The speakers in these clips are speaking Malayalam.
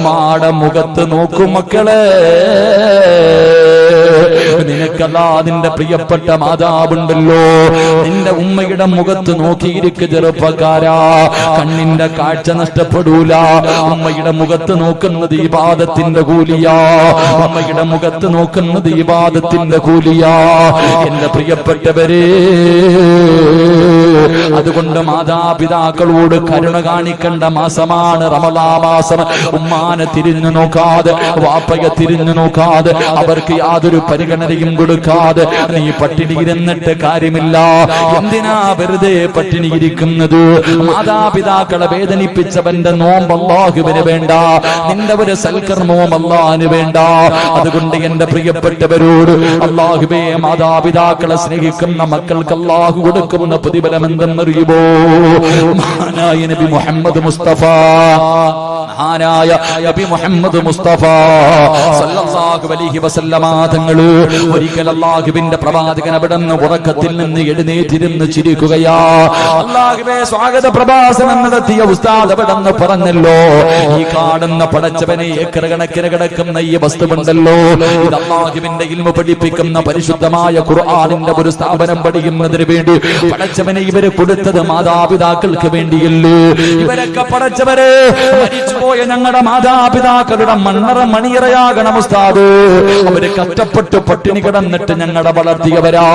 ഉമ്മാടെ മുഖത്ത് നോക്കും മക്കളെ. നിനക്കല്ലാ നിന്റെ പ്രിയപ്പെട്ട മാതാവുണ്ടല്ലോ, നിന്റെ ഉമ്മയുടെ മുഖത്ത് നോക്കിയിരിക്കുക ചെറുപ്പക്കാരാ. കണ്ണിന്റെ കാഴ്ച നഷ്ടപ്പെടൂല. ഉമ്മയുടെ മുഖത്ത് നോക്കുന്നത് ഇബാദത്തിന്റെ കൂലിയാ. ഉമ്മയുടെ മുഖത്ത് നോക്കുന്നത് ഇബാദത്തിന്റെ കൂലിയാ. എന്റെ പ്രിയപ്പെട്ടവരെ, അതുകൊണ്ട് മാതാപിതാക്കളോട് കരുണ കാണിക്കേണ്ട മാസമാണ് റമളാൻ മാസം. ഉമ്മാനെ തിരിഞ്ഞു നോക്കാതെ, വാപ്പയെ തിരിഞ്ഞു നോക്കാതെ, അവർക്ക് യാതൊരു പരിഗണനയും കൊടുക്കാതെ നീ പട്ടിണിയിരുന്നിട്ട് കാര്യമില്ല. എന്തിനാ വെറുതെ പട്ടിണിയിരിക്കുന്നത്? മാതാപിതാക്കളെ വേദനിപ്പിച്ചവന്റെ നോമ്പ് അല്ലാഹുവിന് വേണ്ട, നിന്റെ ഒരു സൽക്കർമ്മവും അല്ലാഹുവിന് വേണ്ട. അതുകൊണ്ട് എന്റെ പ്രിയപ്പെട്ടവരോട് അല്ലാഹുവേ, മാതാപിതാക്കളെ സ്നേഹിക്കുന്ന മക്കൾക്ക് അല്ലാഹു കൊടുക്കുന്ന പ്രതിഫലം എന്തെന്നറിയുമോ? മഹാനായ നബി മുഹമ്മദ് മുസ്തഫ, മഹാനായ നബി മുഹമ്മദ് മുസ്തഫ സല്ലല്ലാഹു അലൈഹി വസല്ലമ തങ്ങൾ ഒരിക്കൽ അല്ലാഹുവിന്റെ പ്രവാചകൻ അവിടുന്ന് ഉറക്കത്തിൽ നിന്ന് എഴുന്നേറ്റിരുന്ന് ചിരിക്കുകയാ. അല്ലാഹുവേ, സ്വാഗത പ്രഭാഷണം നടത്തിയ ഉസ്താദ് അവിടുന്ന് പറഞ്ഞല്ലോ, ഈ കാണുന്ന പടച്ചവനെ ഏക്കർ കണക്കിന് കിടക്കുന്ന ഈ വസ്തുവുണ്ടല്ലോ, ഇത് അല്ലാഹുവിന്റെ ഇൽമു പഠിപ്പിക്കുന്ന പരിശുദ്ധമായ ഖുർആനിന്റെ ഒരു സ്ഥാപനം പഠിക്കുന്നതിന് വേണ്ടി പടച്ചവനെ ഇവര് കൊടുത്തത് മാതാപിതാക്കൾക്ക് വേണ്ടിയല്ലേ? ഇവരൊക്കെ പടച്ചവരെ മരിച്ചുപോയ ഞങ്ങളുടെ മാതാപിതാക്കളുടെ മണ്ണറ മണിയറയാകണം ഉസ്താദ്. അവര് കഷ്ടപ്പെട്ട് പട്ടിണി കിടന്നിട്ട് ഞങ്ങളെ വളർത്തിയവരാ.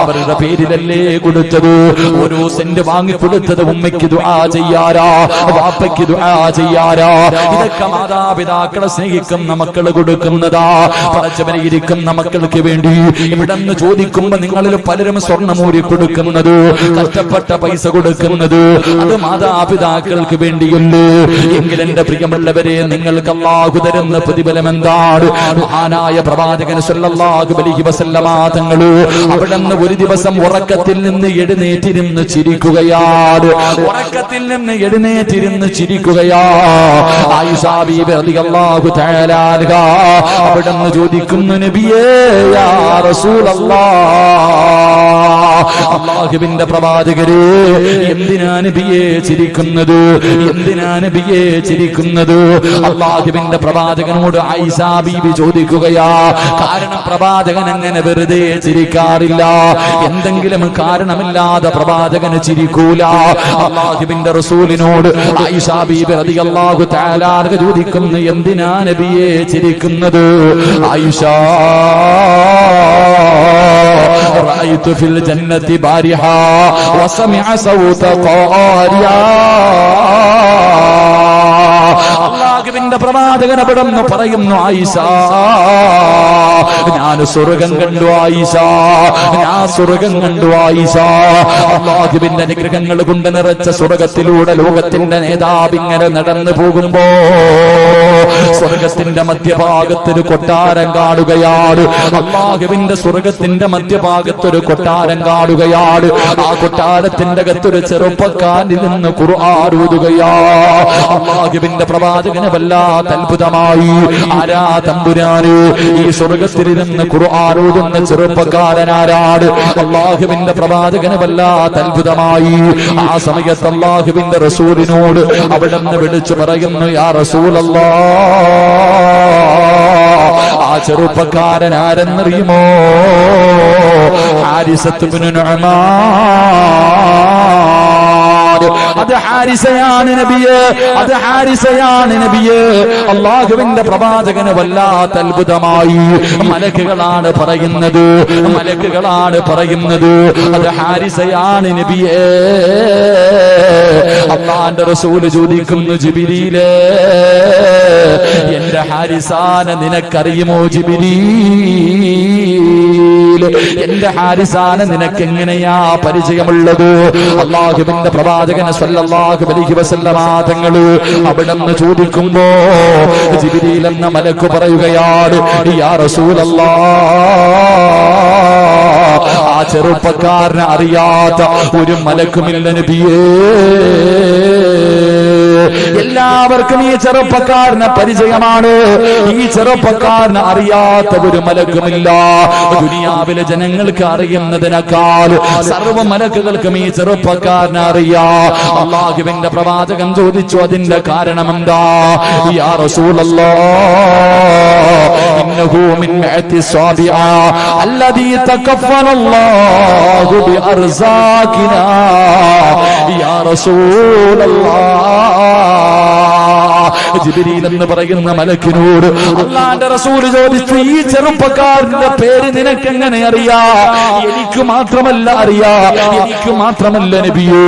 അവരുടെ പേരിലല്ലേ കൊടുത്തത്. ഓരോ സെന്റ് വാങ്ങിക്കൊടുത്തത് ഉമ്മയ്ക്ക് ദുആ ചെയ്യാരാ, വാപ്പയ്ക്ക് ദുആ ചെയ്യാരാ. ഇതൊക്കെ മാതാപിതാക്കളെ സ്നേഹിക്കുന്ന മക്കൾ കൊടുക്കുന്നതാ. പടച്ചവനെ ഇരിക്കുന്ന മക്കൾക്ക് വേണ്ടി ഇവിടെന്ന് ചോദിക്കുമ്പോ നിങ്ങളിൽ പലരും സ്വർണ്ണമൂരി കൊടുക്കുന്നത്, കഷ്ടപ്പെട്ട പൈസ കൊടുക്കുന്നത്, അത് മാതാപിതാക്കൾക്ക് വേണ്ടിയല്ലേ? എങ്കിൽ എന്റെ പ്രിയമുള്ളവരെ, നിങ്ങൾക്ക് അല്ലാഹു തരുന്ന പ്രതിഫലം എന്താണ്? മഹാനായ പ്രവാചകൻ സല്ലല്ലാഹു അലൈഹി വസല്ലമ തങ്ങൾ അവിടുന്ന് ഒരു ദിവസം ഉറക്കത്തിൽ നിന്ന് എഴുന്നേറ്റിരുന്ന് ചിരിക്കുകയാണ്. ഉറക്കത്തിൽ നിന്ന് എഴുന്നേറ്റിരുന്ന് ചിരിക്കുകയാ. ആയിഷ ബീബി റളിയല്ലാഹു തആല അൻഹ അവിടുന്ന് ചോദിക്കുന്നു, നബിയേ യാ റസൂലല്ലാഹ്, അല്ലാഹുവിന്റെ പ്രവാചകരെ, എന്തിനാ നബിയേ ചിരിക്കുന്നത്? എന്തിനാ നബിയേ ചിരിക്കുന്നത്? അല്ലാഹുവിന്റെ പ്രവാചകനോട് ആയിഷ ബീബി ചോദിക്കുകയാ. കാരണം പ്രവാചകൻ അങ്ങനെ വെറുതെ ചിരിക്കാറില്ല. എന്തെങ്കിലും കാരണമില്ലാതെ പ്രവാചകന് ചിരിക്കൂല. അല്ലാഹുവിന്റെ റസൂലിനോട് ആയിഷ ബീബി റളിയല്ലാഹു തആല അൻഹ ചോദിക്കുന്നു, എന്തിനാ നബിയേ ചിരിക്കുന്നത്? ആയിഷ, റഅയ്തു ഫിൽ ജന്നതി ബാരിഹാ വസമിഅ സൗത ഖാരിയാ. അല്ലാഹുവിന്റെ പ്രവാചകൻ അവിടുന്ന് പറയുന്നു, ആയിഷ, ഞാൻ സ്വർഗം കണ്ടു ആയിഷ, ഞാൻ സ്വർഗം കണ്ടു ആയിഷ. അല്ലാഹുവിന്റെ അനുഗ്രഹങ്ങൾ കൊണ്ട് നിറച്ച സ്വർഗത്തിലൂടെ ലോകത്തിന്റെ നേതാവ് ഇങ്ങനെ നടന്നു പോകുമ്പോ സ്വർഗത്തിന്റെ മധ്യഭാഗത്തൊരു കൊട്ടാരം കാണുകയാണ്. അല്ലാഹുവിന്റെ സ്വർഗത്തിന്റെ മധ്യഭാഗത്തൊരു കൊട്ടാരം കാണുകയാണ്. ആ കൊട്ടാരത്തിന്റെ അകത്തൊരു ചെറുപ്പക്കാരിൽ നിന്ന് ഖുർആൻ ഓതുകയാ. അല്ലാഹുവിന്റെ പ്രവാചകന് വല്ലാത്ത അത്ഭുതമായി. ആരാ തമ്പുരാന്? ഈ സ്വർഗത്തിലിരുന്ന് ഖുർആൻ ഓതുന്ന ചെറുപ്പക്കാരനാരാണ്? അല്ലാഹുവിന്റെ പ്രവാചകന് വല്ലാത്ത അത്ഭുതമായി. ആ സമയത്ത് അല്ലാഹുവിന്റെ റസൂലിനോട് അവിടുന്ന് വിളിച്ചു പറയുന്നു, യാ റസൂലല്ലാഹ്, ആ ചെറുപ്പക്കാരൻ ആരെന്നറിയുമോ? ഹാരിസത്ത് ഇബ്നു നുഅ്മാൻ. അത് ഹാരിസയാണ് നബിയേ, അത് ഹാരിസയാണ് നബിയേ. അല്ലാഹുവിന്റെ പ്രവാചകന് വല്ലാത്ത അത്ഭുതമായി. മലക്കുകളാണ് പറയുന്നത്, മലക്കുകളാണ് പറയുന്നത്, അത് ഹാരിസയാണ് നബിയേ. അല്ലാഹുവിന്റെ റസൂല് ചോദിക്കുന്നു, ജിബ്രീലേ, എന്റെ ഹാരിസാനെ നിനക്കറിയുമോ ജിബ്രീൽ? എന്റെ ഹാരിസാനെ നിനക്ക് എങ്ങനെയാ പരിചയമുള്ളത്? അല്ലാഹുവിന്റെ പ്രവാചകൻ സല്ലല്ലാഹു അലൈഹി വസല്ലമ തങ്ങൾ അവിടുന്ന് ചോദിക്കുമ്പോ ജിബ്രീൽ എന്ന മലക്ക് പറയുകയാണ്, യാ റസൂലല്ലാഹ്, ആ ചെറുപ്പക്കാരനെ അറിയാത്ത ഒരു മലക്കുമില്ല നബിയേ. എല്ലാവർക്കും ഈ ചെറുപ്പക്കാരനെ പരിചയമാണ്. ഈ ചെറുപ്പക്കാരനെ അറിയാത്ത ഒരു മലക്കുമില്ല. ദുനിയാവിലെ ജനങ്ങൾക്ക് അറിയുന്നതിനേക്കാൾ സർവ്വ മലക്കുകൾക്കും ഈ ചെറുപ്പക്കാരനെ അറിയാം. അല്ലാഹുവിന്റെ പ്രവാചകൻ ചോദിച്ചു, അതിന്റെ കാരണം എന്താ? യാ റസൂലല്ലാഹ് ഇന്നഹു മിൻ മഅതി സാബിഅ അല്ലദീ തകഫലല്ലാഹു ബിഅർസാഖിനാ യാ റസൂലല്ലാഹ്. ജിബ്രീൽ എന്ന് പറയുന്ന മലക്കിനോട് അല്ലാഹുവിന്റെ റസൂൽ ചോദിച്ചു, ഈ ചെറുപ്പക്കാരന്റെ പേര് നിനക്ക് എങ്ങനെ അറിയാ? എനിക്ക് മാത്രമല്ല അറിയാ, എനിക്ക് മാത്രമല്ല നബിയേ,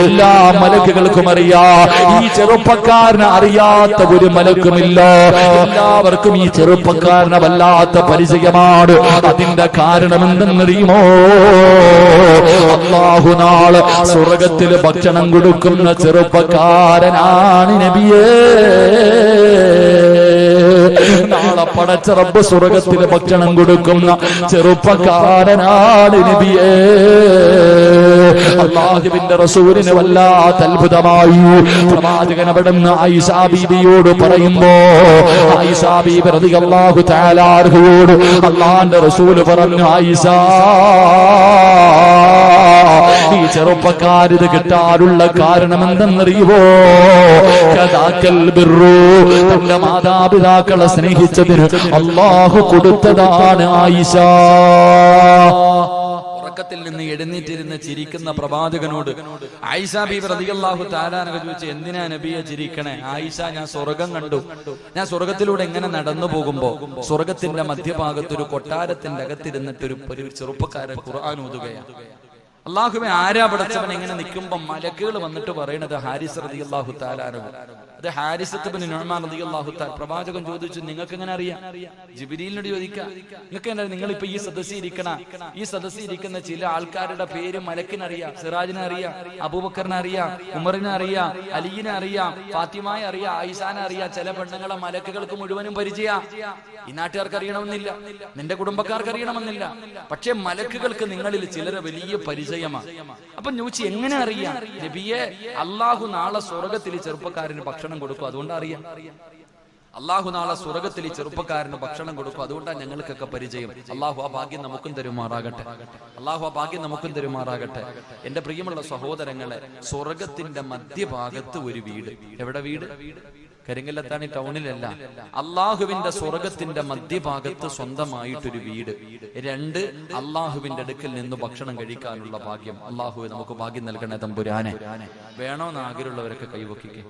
എല്ലാ മലക്കുകൾക്കും അറിയാ. ഈ ചെറുപ്പക്കാരനെ അറിയാത്ത ഒരു മലക്കുമില്ല. എല്ലാവർക്കും ഈ ചെറുപ്പക്കാരനെ വല്ലാത്ത പരിചയമാണ്. അതിന്റെ കാരണം എന്തെന്നറിയുമോ? അല്ലാഹു നാളെ സ്വർഗത്തിൽ ഭക്ഷണം കൊടുക്കുന്ന ചെറുപ്പക്കാരനാണ് നബിയേ. നാളെ പടച്ച റബ്ബ് സ്വർഗത്തിൽ ഭക്ഷണം കൊടുക്കുന്ന ചെറുപ്പക്കാരനാണ് നബിയേ. അല്ലാഹുവിന്റെ റസൂലിന് വല്ലാത്ത അത്ഭുതമായി. പ്രവാചകൻ അവിടുന്ന് ആയിഷാ ബീവിയോട് പറയുമ്പോ ആയിഷാ ബീവി റളിയല്ലാഹു തആല അൻഹയോട് അല്ലാഹുവിന്റെ റസൂൽ പറഞ്ഞു, ആയിഷാ, ഈ ചെറുപ്പക്കാരിത് കിട്ടാനുള്ള കാരണം എന്തെന്നറിയുവോ? കദാക്കൽ ബിർറു, തന്റെ മാതാപിതാക്കളെ സ്നേഹിച്ചതിന് അല്ലാഹു കൊടുത്തതാണ് ആയിഷാ. ഉറക്കത്തിൽ നിന്ന് എഴുന്നേറ്റിരുന്ന് ചിരിക്കുന്ന പ്രവാചകനോട് ആയിഷ ബീവി റളിയല്ലാഹു തആല അൻഹ ചോദിച്ചു, എന്തിനാ നബിയെ ചിരിക്കണേ? ആയിഷ, ഞാൻ സ്വർഗം കണ്ടു. ഞാൻ സ്വർഗത്തിലൂടെ എങ്ങനെ നടന്നു പോകുമ്പോ സ്വർഗത്തിന്റെ മധ്യഭാഗത്ത് ഒരു കൊട്ടാരത്തിന്റെ അകത്തിരുന്നിട്ട് ഒരു ചെറുപ്പക്കാരൻ ഖുർആൻ ഓതുകയാണ്. അല്ലാഹുവേ, ആരാ പടച്ചവൻ? എങ്ങനെ നിൽക്കുമ്പോ മലക്കുകൾ വന്നിട്ട് പറയണത് ഹാരിസ് റളിയല്ലാഹു തആല അൻഹു. അത് ഹാരിസ് ഇബ്നു നുഅ്മാൻ റളിയല്ലാഹു തആല. പ്രവാചകൻ ചോദിച്ചു, നിങ്ങൾക്ക് എങ്ങനെ അറിയാം? ജിബ്രീലിനോട് ചോദിക്കാം, നിങ്ങൾക്ക് എന്താ? നിങ്ങൾ ഇപ്പൊ ഈ സദസ്സിൽ ഇരിക്കുന്ന ചില ആൾക്കാരുടെ പേര് മലക്കിനറിയാം, സിറാജിനെ അറിയാം, അബൂബക്കറിനെ അറിയാം, ഉമറിനെ അറിയാം, അലിയിനെ അറിയാം, ഫാത്തിമയെ അറിയാം, ആയിഷാനെ അറിയാം. ചില പെണ്ണുങ്ങളെ മലക്കുകൾക്ക് മുഴുവനും പരിചയ. ഈ നാട്ടുകാർക്ക് അറിയണമെന്നില്ല, നിന്റെ കുടുംബക്കാർക്ക് അറിയണമെന്നില്ല. പക്ഷെ മലക്കുകൾക്ക് നിങ്ങളിൽ ചിലരെ വലിയ പരിചയമാണ്. അപ്പൊ ചോദിച്ചു, എങ്ങനെ അറിയാം? നബിയെ, അല്ലാഹു നാളെ സ്വർഗത്തിൽ ചെറുപ്പക്കാരന് ഭക്ഷണം കൊടുക്കും, അതുകൊണ്ട് അറിയാം. അല്ലാഹു നാളെ സ്വർഗത്തിൽ ചെറുപ്പക്കാരന് ഭക്ഷണം കൊടുക്കും, അതുകൊണ്ടാണ് ഞങ്ങൾക്കൊക്കെ പരിചയം. അല്ലാഹു ആ ഭാഗ്യം നമുക്കും തരുമാറാകട്ടെ. അല്ലാഹു ആ ഭാഗ്യം നമുക്കും തരുമാറാകട്ടെ. എന്റെ പ്രിയമുള്ള സഹോദരങ്ങളെ, സ്വർഗത്തിന്റെ മധ്യഭാഗത്ത് ഒരു വീട്. എവിടെ വീട്? കരിങ്കല്ലത്താണി ടൗണിലല്ല. അള്ളാഹുവിന്റെ സ്വർഗത്തിന്റെ മധ്യഭാഗത്ത് സ്വന്തമായിട്ടൊരു വീട്. 2, അള്ളാഹുവിന്റെ അടുക്കൽ നിന്ന് ഭക്ഷണം കഴിക്കാനുള്ള ഭാഗ്യം. അള്ളാഹുവെ നമുക്ക് ഭാഗ്യം നൽകണേ തമ്പുരാനെ. വേണോന്ന് ആഗ്രഹമുള്ളവരൊക്കെ കൈവക്കിക്കേ.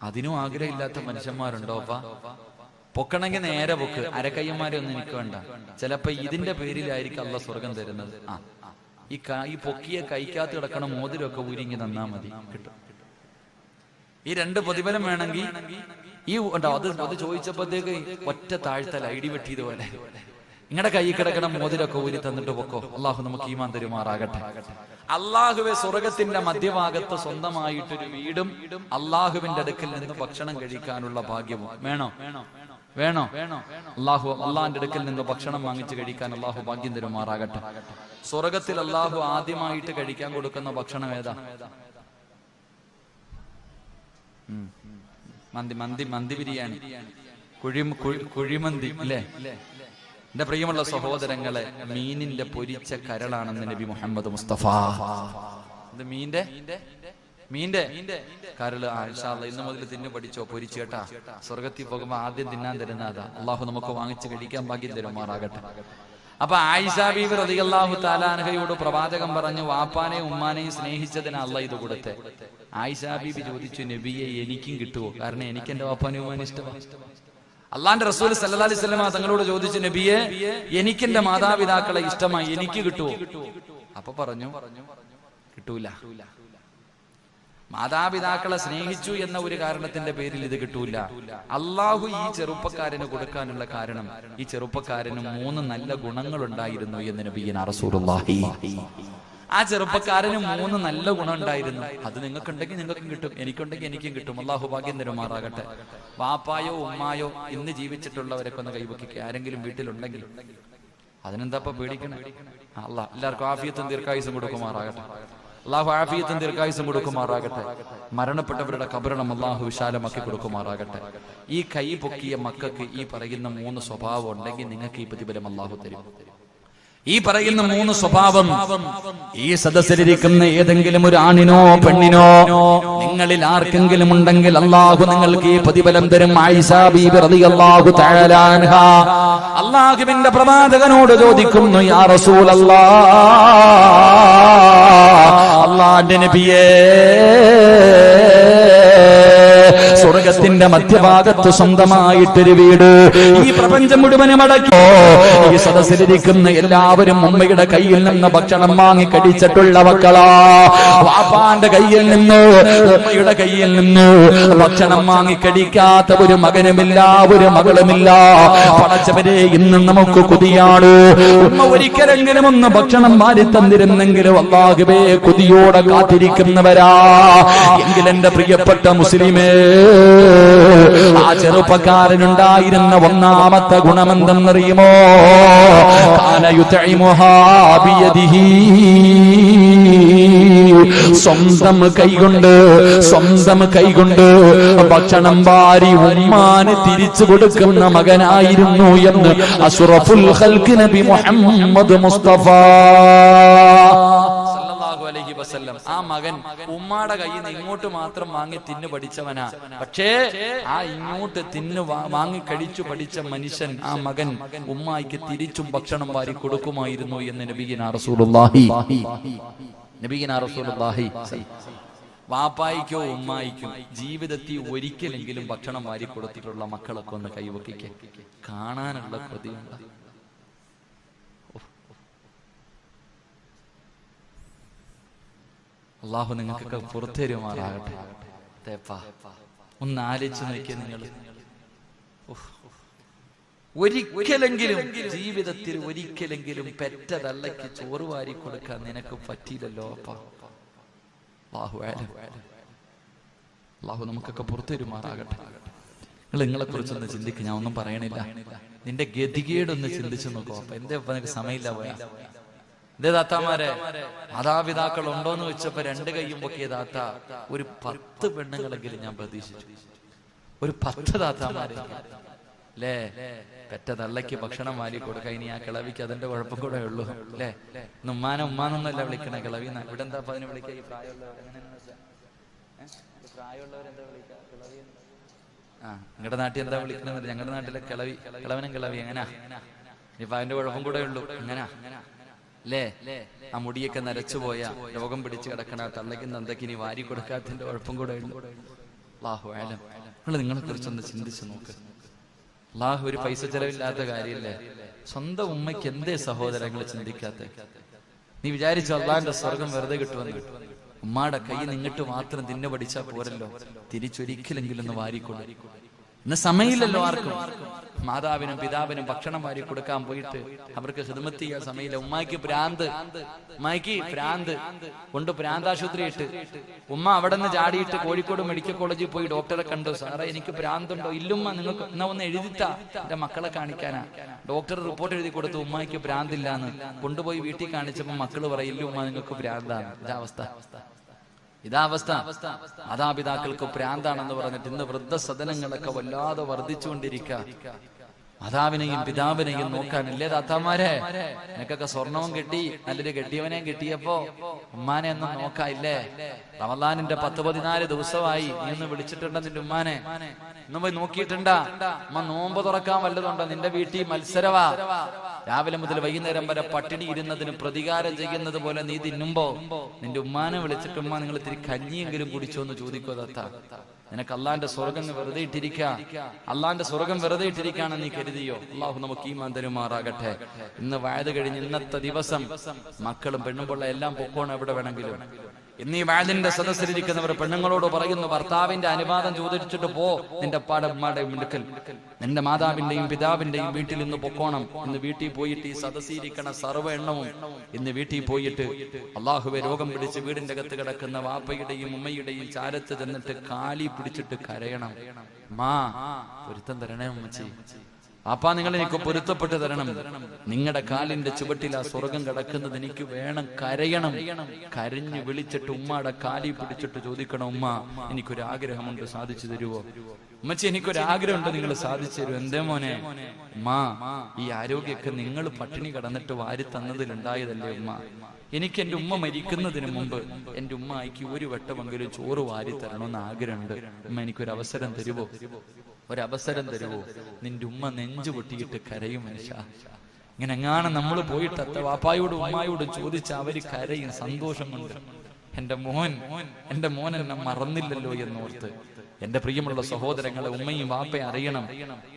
അതിനും ആഗ്രഹമില്ലാത്ത മനുഷ്യന്മാരുണ്ടോ? പൊക്കണമെങ്കിൽ നേരെ പൊക്ക്, അരക്കയ്യന്മാരെ ഒന്നും എനിക്ക് വേണ്ട. ചിലപ്പോ ഇതിന്റെ പേരിലായിരിക്കും അള്ളാഹ് സ്വർഗം തരുന്നത്. ഈ പൊക്കിയ കൈക്കകത്ത് കിടക്കണ മോതിരമൊക്കെ ഊരിങ്ങി തന്നാ മതി, കിട്ടും. ഈ 2 പ്രതിഫലം വേണമെങ്കിൽ ഈ ഉണ്ടോ? അത് ചോദിച്ചപ്പോഴത്തേക്ക് ഒറ്റ താഴ്ത്തല, ഇടിവെട്ടിയതുപോലെ. നിങ്ങളുടെ കൈ കിടക്കണ മോതിരൊക്കെ ഊരി തന്നിട്ട് പൊക്കോ. അള്ളാഹു നമുക്ക് ഈമാൻ തരുമാറാകട്ടെ. അള്ളാഹുവെ, സ്വർഗത്തിന്റെ മധ്യഭാഗത്ത് സ്വന്തമായിട്ടൊരു വീടും അള്ളാഹുവിന്റെ അടുക്കൽ നിന്ന് ഭക്ഷണം കഴിക്കാനുള്ള ഭാഗ്യവും വേണോ? അള്ളാഹിന്റെ അടുക്കൽ നിന്ന് ഭക്ഷണം വാങ്ങിച്ച് കഴിക്കാൻ അള്ളാഹു ഭാഗ്യം തരുമാറാകട്ടെ. സ്വർഗത്തിൽ അള്ളാഹു ആദ്യമായിട്ട് കഴിക്കാൻ കൊടുക്കുന്ന ഭക്ഷണം ഏതാ? മന്തി ബിരിയാണി, കുഴിമന്തി അല്ലേ? എന്റെ പ്രിയമുള്ള സഹോദരങ്ങളെ, മീനിന്റെ പൊരിച്ച കരളാണെന്ന് നബി മുഹമ്മദ് മുസ്തഫ. ഇത് മീന്റെ കരള്. ഇൻഷാ അല്ലാഹ് ഇന്ന് മുതൽ തിന്നു പഠിച്ചോ, പൊരിച്ചേട്ടാ. സ്വർഗത്തിൽ പോകുമ്പോ ആദ്യം തിന്നാൻ തരുന്ന അതാ. അള്ളാഹു നമുക്ക് വാങ്ങിച്ച് കഴിക്കാൻ ഭാഗ്യം തരുമാറാകട്ടെ. അപ്പൊ ആയിഷാ ബീവി റളിയല്ലാഹു തആല അൻഹയോട് പ്രവാചകൻ പറഞ്ഞു, വാപ്പാനെയും ഉമ്മാനെയും സ്നേഹിച്ചതിന് അള്ളാഹ് ഇത് കൊടുത്തെ. ആയിഷാ ബീബി ചോദിച്ചു, നബിയെ, എനിക്കും കിട്ടുമോ? കാരണം എനിക്ക് എന്റെ വാപ്പാനെയും ഉമ്മാനെയും ഇഷ്ടമാണ്. അള്ളാന്റെ റസൂൽ സല്ലല്ലാഹു അലൈഹി വസല്ലം തങ്ങളോട് ചോദിച്ചു, നബിയെ, എനിക്ക് എന്റെ മാതാപിതാക്കളെ ഇഷ്ടമായി, എനിക്ക് കിട്ടുമോ? അപ്പൊ പറഞ്ഞു, കിട്ടൂല. മാതാപിതാക്കളെ സ്നേഹിച്ചു എന്ന ഒരു കാരണത്തിന്റെ പേരിൽ ഇത് കിട്ടൂല. അള്ളാഹു ഈ ചെറുപ്പക്കാരന് കൊടുക്കാനുള്ള കാരണം, ഈ ചെറുപ്പക്കാരന് 3 നല്ല ഗുണങ്ങൾ ഉണ്ടായിരുന്നു എന്ന് നബിയുനാ റസൂലുള്ളാഹി. ആ ചെറുപ്പക്കാരന് 3 നല്ല ഗുണം ഉണ്ടായിരുന്നു. അത് നിങ്ങൾക്കുണ്ടെങ്കിൽ നിങ്ങൾക്കും കിട്ടും, എനിക്കുണ്ടെങ്കിൽ എനിക്കും കിട്ടും. അള്ളാഹു ഭാഗ്യം തരുമാറാകട്ടെ. വാപ്പായോ ഉമ്മായോ ഇന്ന് ജീവിച്ചിട്ടുള്ളവരൊക്കെ ഒന്ന് കൈവക്കിക്കുക, ആരെങ്കിലും വീട്ടിലുണ്ടെങ്കിൽ. അതിനെന്താ പേടിക്കണേ? അള്ളാഹ് എല്ലാവർക്കും ആഫിയത്തും ദീർഘായുസ്സും കൊടുക്കുമാറാകട്ടെ. അള്ളാഹു ആഫിയത്തും ദീർഘായുസ്സും കൊടുക്കുമാറാകട്ടെ. മരണപ്പെട്ടവരുടെ ഖബറിടം അള്ളാഹു വിശാലമാക്കി കൊടുക്കുമാറാകട്ടെ. ഈ കൈ പൊക്കിയ മക്കൾക്ക് ഈ പറയുന്ന 3 സ്വഭാവം ഉണ്ടെങ്കിൽ നിങ്ങൾക്ക് ഈ പ്രതിഫലം അള്ളാഹു തരും. ഈ പറയുന്ന 3 സ്വഭാവം ഈ സദസ്സിലിരിക്കുന്ന ഏതെങ്കിലും ഒരു ആണിനോ പെണ്ണിനോ നിങ്ങളിൽ ആർക്കെങ്കിലും ഉണ്ടെങ്കിൽ അള്ളാഹു നിങ്ങൾക്ക് ഈ പ്രതിഫലം തരും. ആയിഷ ബീബി റളിയല്ലാഹു തആല അൻഹ അള്ളാഹുവിന്റെ പ്രവാചകനോട് ചോദിക്കുന്നു, യാ റസൂലല്ലാഹ്, അള്ളാഹുവിന്റെ നബിയേ, സ്വർഗത്തിന്റെ മധ്യഭാഗത്ത് സ്വന്തമായിട്ടൊരു വീട് ഈ പ്രപഞ്ചം മുഴുവനും അടക്കോ ഈ സദസ്സിലിരിക്കുന്ന എല്ലാവരും ഉമ്മയുടെ കയ്യിൽ നിന്ന് ഭക്ഷണം വാങ്ങി കടിച്ചിട്ടുള്ള മക്കളാ. വാപ്പാന്റെ കയ്യിൽ നിന്ന് ഉമ്മയുടെ കയ്യിൽ നിന്ന് ഭക്ഷണം വാങ്ങി കടിക്കാത്ത ഒരു മകനുമില്ല, ഒരു മകളുമില്ല. പടച്ചവരെ, ഇന്നും നമുക്ക് കൊതിയാണ്. ഉമ്മ ഒരിക്കലെങ്കിലും ഒന്ന് ഭക്ഷണം മാറി തന്നിരുന്നെങ്കിലും അല്ലാഹുവേ കൊതിയോടെ കാത്തിരിക്കുന്നവരാ. എങ്കിലെന്റെ പ്രിയപ്പെട്ട മുസ്ലിമേ, ആ ചെറുപ്പക്കാരനുണ്ടായിരുന്ന ഒന്നാമത്തെ ഗുണമെന്തെന്നറിയുമോ? സ്വന്തം കൈകൊണ്ട് ഭക്ഷണം വാരി ഉമ്മാന് തിരിച്ചു കൊടുക്കുന്ന മകനായിരുന്നു എന്ന് അഷ്റഫുൽ ഖൽഖ് നബി മുഹമ്മദ് മുസ്തഫ ആ മകൻ ഉമ്മാടെ കയ്യിൽ നിന്ന് ഇങ്ങോട്ട് മാത്രം വാങ്ങി തിന്നു പഠിച്ചവനാ. പക്ഷേ ആ ഇങ്ങോട്ട് തിന്നു വാങ്ങി കഴിച്ചു പഠിച്ച മനുഷ്യൻ, ആ മകൻ ഉമ്മായിക്ക് തിരിച്ചും ഭക്ഷണം വാരി കൊടുക്കുമായിരുന്നു എന്ന് നബിയിനാ റസൂലുള്ളാഹി. വാപ്പായിക്കോ ഉമ്മായിക്കോ ജീവിതത്തിൽ ഒരിക്കലെങ്കിലും ഭക്ഷണം വാരി കൊടുത്തിട്ടുള്ള മക്കളൊക്കെ ഒന്ന് കൈവക്കിക്ക്. കാണാനുള്ള കൊതിയുണ്ട്. അള്ളാഹു നിങ്ങൾക്കൊക്കെ പുറത്തേരുമാറാകട്ടെ. ഒന്ന് ആലോചിച്ച് നോക്കിയ നിങ്ങൾ, ഒരിക്കലെങ്കിലും ജീവിതത്തിൽ ഒരിക്കലെങ്കിലും പെറ്റതള്ളയ്ക്ക് ചോറ് വാരി കൊടുക്കാൻ നിനക്ക് പറ്റിയില്ലല്ലോ അപ്പാ. അള്ളാഹു നമുക്കൊക്കെ പുറത്തേരുമാറാകട്ടെ. നിങ്ങളെ കുറിച്ചൊന്ന് ചിന്തിക്കുക. ഞാൻ ഒന്നും പറയണില്ല. നിന്റെ ഗതികേടൊന്ന് ചിന്തിച്ചു നോക്കോ. അപ്പൊ എന്റെ നിനക്ക് സമയമില്ല പോയാ ഇതേ താത്താമാരെ, മാതാപിതാക്കൾ ഉണ്ടോന്ന് വെച്ചപ്പോ 2 കൈയും പൊക്കിയ താത്ത ഒരു 10 പെണ്ണുങ്ങളെങ്കിലും ഞാൻ പ്രതീക്ഷിച്ചു. ഒരു 10 താത്താമാരെ അല്ലേ? പെറ്റ തള്ളയ്ക്ക് ഭക്ഷണം വാരി കൊടുക്ക. ഇനി ആ കിളവിക്ക് അതിന്റെ കുഴപ്പം കൂടെ ഉള്ളൂ അല്ലേ? ഉമ്മാനെ ഉമ്മാനൊന്നുമല്ല വിളിക്കണേ, കിളവി. ഇവിടെ എന്താ അതിനെ വിളിക്കുക? ഈ പ്രായമുള്ളവരെന്താ വിളിക്കുക? കിളവി. നിങ്ങളുടെ നാട്ടിൽ എന്താ വിളിക്കുന്നത്? ഞങ്ങളുടെ നാട്ടിലെ കിളവി, കിളവനും കിളവി. എങ്ങനാ? ഇനിയിപ്പൊ അതിന്റെ കുഴപ്പം കൂടെ ഉള്ളൂ. എങ്ങനാ അല്ലേ? ആ മുടിയൊക്കെ നരച്ചുപോയ രോഗം പിടിച്ച് കിടക്കണ തള്ളയ്ക്ക് നന്ദയ്ക്ക് ഇനി വാരി കൊടുക്കാത്തതിന്റെ കുഴപ്പം കൂടെ ഉള്ളൂ. അല്ലാഹു അഅലം. നിങ്ങളെ കുറിച്ചൊന്ന് ചിന്തിച്ചു നോക്ക്. അല്ലാഹു ഒരു പൈസ ചെലവില്ലാത്ത കാര്യമില്ലേ? സ്വന്തം ഉമ്മയ്ക്ക് എന്തേ സഹോദരങ്ങൾ ചിന്തിക്കാത്ത? നീ വിചാരിച്ചു അള്ളാഹിന്റെ സ്വർഗം വെറുതെ കിട്ടുമെന്ന്? ഉമ്മാടെ കൈ നിന്നിട്ട് മാത്രം തിന്നു പഠിച്ചാൽ പോരല്ലോ, തിരിച്ചൊരിക്കലെങ്കിലും ഒന്ന് വാരിക്കൊള്ളു. ഇന്ന് സമയമില്ലല്ലോ ആർക്കും. മാതാവിനും പിതാവിനും ഭക്ഷണം വാരി കൊടുക്കാൻ പോയിട്ട് അവർക്ക് ഖിദ്മത്ത് ചെയ്യാൻ സമയമില്ല. ഉമ്മാക്ക് ഭ്രാന്ത് കൊണ്ട് ഭ്രാന്താശുപത്രി ഇട്ട് ഉമ്മ അവിടെ നിന്ന് ചാടിയിട്ട് കോഴിക്കോട് മെഡിക്കൽ കോളേജിൽ പോയി ഡോക്ടറെ കണ്ടു. സാറേ, എനിക്ക് ഭ്രാന്തുണ്ടോ? ഇല്ലുമ്മ, നിങ്ങൾക്ക് എന്നാ ഒന്ന് എഴുതിത്താ, എന്റെ മക്കളെ കാണിക്കാനാ. ഡോക്ടർ റിപ്പോർട്ട് എഴുതി കൊടുത്തു, ഉമ്മാക്ക് ഭ്രാന്തില്ലാന്ന്. കൊണ്ടുപോയി വീട്ടിൽ കാണിച്ചപ്പോ മക്കള് പറയും, ഇല്ലുമ്മ, നിങ്ങൾക്ക് ഭ്രാന്താണ്. ഇതാ അവസ്ഥ. മാതാപിതാക്കൾക്ക് ഭ്രാന്താണെന്ന് പറഞ്ഞിട്ട് ഇന്ന് വൃദ്ധസദനങ്ങളൊക്കെ വല്ലാതെ വർദ്ധിച്ചുകൊണ്ടിരിക്കുക. മാതാവിനെയും പിതാവിനെയും നോക്കാനില്ലേ താത്താമാരെ? നിനക്കൊക്കെ സ്വർണവും കിട്ടി, നല്ലൊരു കെട്ടിയവനെയും കിട്ടിയപ്പോ ഉമ്മാനെ ഒന്നും നോക്കായില്ലേ? റമളാനിന്റെ 10-14 ദിവസമായി. നീ ഒന്ന് വിളിച്ചിട്ടുണ്ടോ നിന്റെ ഉമ്മാനെ? ഇന്ന് പോയി നോക്കിയിട്ടുണ്ടാ? ഉമ്മ നോമ്പ് തുറക്കാൻ വല്ലതുണ്ടോ? നിന്റെ വീട്ടിൽ മത്സരവാ. രാവിലെ മുതൽ വൈകുന്നേരം വരെ പട്ടിണി ഇരുന്നതിന് പ്രതികാരം ചെയ്യുന്നത് പോലെ നീ തിന്നുമ്പോ നിന്റെ ഉമ്മാനെ വിളിച്ചിട്ട്, ഉമ്മ, നിങ്ങൾ ഇത്തിരി കഞ്ഞിയെങ്കിലും കുടിച്ചോ എന്ന് ചോദിക്കോ താത്ത? നിനക്ക് അള്ളാന്റെ സ്വർഗം വെറുതെ ഇട്ടിരിക്കാണെന്ന് നീ കരുതിയോ? അള്ളാഹു നമുക്ക് ഈമാൻ തരുമാറാകട്ടെ. ഇന്ന് വയത് കഴിഞ്ഞ് ഇന്നത്തെ ദിവസം മക്കളും പെണ്ണുമ്പുള്ള എല്ലാം പൊക്കോണം എവിടെ വേണമെങ്കിലും. ഇന്ന് ഈ വയലിന്റെ സദസ്സിലിരിക്കുന്നവർ പെണ്ണുങ്ങളോട് പറയുന്നു, ഭർത്താവിന്റെ അനുവാദം ചോദിച്ചിട്ട് പോ. നിന്റെ പാടമ്മയുടെയും അടുക്കൽ, നിന്റെ മാതാവിന്റെയും പിതാവിന്റെയും വീട്ടിൽ ഇന്ന് പൊക്കോണം. ഇന്ന് വീട്ടിൽ പോയിട്ട് ഈ സദസ്സിരിക്കണ സർവ്വ എണ്ണവും ഇന്ന് വീട്ടിൽ പോയിട്ട് അള്ളാഹുവെ രോഗം പിടിച്ച് വീടിന്റെ അകത്ത് കിടക്കുന്ന വാപ്പയുടെയും ഉമ്മയുടെയും ചാരത്ത് ചെന്നിട്ട് കാലി പിടിച്ചിട്ട് കരയണം. മാ, പൊരുത്തം തരണേ ഉമ്മച്ചി. അപ്പാ നിങ്ങൾ എനിക്ക് പൊരുത്തപ്പെട്ട് തരണം. നിങ്ങളുടെ കാലിന്റെ ചുവട്ടിൽ ആ സ്വർഗം കിടക്കുന്നത് എനിക്ക് വേണം, കരയണം. കരഞ്ഞു വിളിച്ചിട്ട് ഉമ്മയുടെ കാലി പിടിച്ചിട്ട് ചോദിക്കണം, ഉമ്മ എനിക്കൊരാഗ്രഹമുണ്ട്, സാധിച്ചു തരുവോ? ഉമ്മച്ചി എനിക്കൊരാഗ്രഹമുണ്ട്, നിങ്ങൾ സാധിച്ചു തരുമോ? എന്തേ മോനെ? ഉമ്മ, ഈ ആരോഗ്യമൊക്കെ നിങ്ങൾ പട്ടിണി കിടന്നിട്ട് വാരി തന്നതിലുണ്ടായതല്ലേ ഉമ്മ. എനിക്ക് എന്റെ ഉമ്മ മരിക്കുന്നതിന് മുമ്പ് എന്റെ ഉമ്മയ്ക്ക് ഒരു വട്ടമെങ്കിലും ചോറ് വാരി തരണമെന്ന് ആഗ്രഹമുണ്ട്. ഉമ്മ എനിക്കൊരവസരം തരുവോ? ഒരവസരം തരുവോ? നിന്റെ ഉമ്മ നെഞ്ചു പൊട്ടിയിട്ട് കരയും മനുഷ്യ. ഇങ്ങനെ എങ്ങാനും നമ്മൾ പോയിട്ട് അത്ത വാപ്പായോടും ഉമ്മായോടും ചോദിച്ച അവര് കരയും സന്തോഷം കൊണ്ട്. എന്റെ മോൻ എന്നെ മറന്നില്ലല്ലോ എന്നോർത്ത്. എന്റെ പ്രിയമുള്ള സഹോദരങ്ങളെ, ഉമ്മയും വാപ്പയും അറിയണം.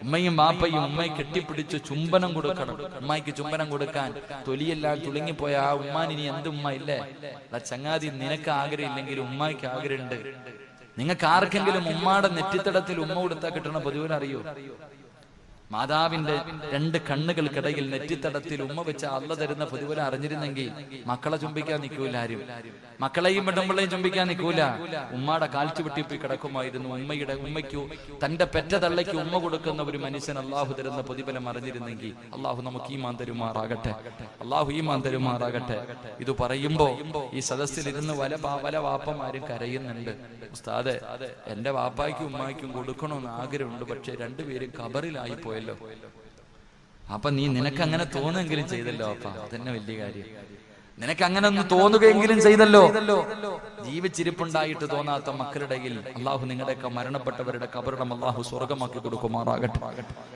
ഉമ്മയും വാപ്പയും ഉമ്മയെ കെട്ടിപ്പിടിച്ച് ചുംബനം കൊടുക്കണം. ഉമ്മയ്ക്ക് ചുംബനം കൊടുക്കാൻ തൊലിയെല്ലാം തുളുങ്ങിപ്പോയ ആ ഉമ്മാനിനി എന്ത് ഉമ്മ ഇല്ലേ? ചങ്ങാതി, നിനക്ക് ആഗ്രഹം ഇല്ലെങ്കിൽ ഉമ്മയ്ക്ക് ആഗ്രഹമുണ്ട്. നിങ്ങൾക്ക് ആർക്കെങ്കിലും ഉമ്മാടെ നെറ്റിത്തടത്തിൽ ഉമ്മ കൊടുത്താൽ കിട്ടണ പൊതുവിൽ അറിയോ? മാതാവിന്റെ 2 കണ്ണുകൾക്കിടയിൽ നെറ്റിത്തടത്തിൽ ഉമ്മ വെച്ച അള്ള തരുന്ന പൊതുവിൽ അറിഞ്ഞിരുന്നെങ്കിൽ മക്കളെ ചുംബിക്കാൻ നിൽക്കൂല ആരും. മക്കളെയും പെണ്ണുമ്പിള്ളയും ചുംബിക്കാൻ നിൽക്കൂല. ഉമ്മയുടെ കാൽച്ചുവെട്ടി പോയി കിടക്കുമായിരുന്നു. ഉമ്മയ്ക്കു തന്റെ പെറ്റ തള്ളയ്ക്ക് ഉമ്മ കൊടുക്കുന്ന ഒരു മനുഷ്യൻ അള്ളാഹു തരുന്ന പ്രതിഫലം അറിഞ്ഞിരുന്നെങ്കിൽ. അള്ളാഹു നമുക്ക് ഈമാൻ തരുമാറാകട്ടെ. അള്ളാഹു ഈമാൻ തരുമാറാകട്ടെ. ഇത് പറയുമ്പോ ഈ സദസ്സിലിരുന്ന് പല വാപ്പമാരും കരയുന്നുണ്ട്. ഉസ്താദെ, എന്റെ വാപ്പായ്ക്കും ഉമ്മായ്ക്കും കൊടുക്കണമെന്ന് ആഗ്രഹമുണ്ട്, പക്ഷെ രണ്ടുപേരും ഖബറിലായി പോയല്ലോ. അപ്പൊ നിനക്കങ്ങനെ തോന്നുമെങ്കിലും ചെയ്തല്ലോ അപ്പ, അതന്നെ വലിയ കാര്യം. നിനക്ക് അങ്ങനെ ഒന്ന് തോന്നുകയെങ്കിലും ചെയ്തല്ലോ. ജീവിച്ചിരിപ്പുണ്ടായിട്ട് തോന്നാത്ത മക്കളുടെ അള്ളാഹു നിങ്ങളുടെയൊക്കെ മരണപ്പെട്ടവരുടെ കബറിടം അള്ളാഹു സ്വർഗമാക്കി കൊടുക്കുമാറാകട്ടെ.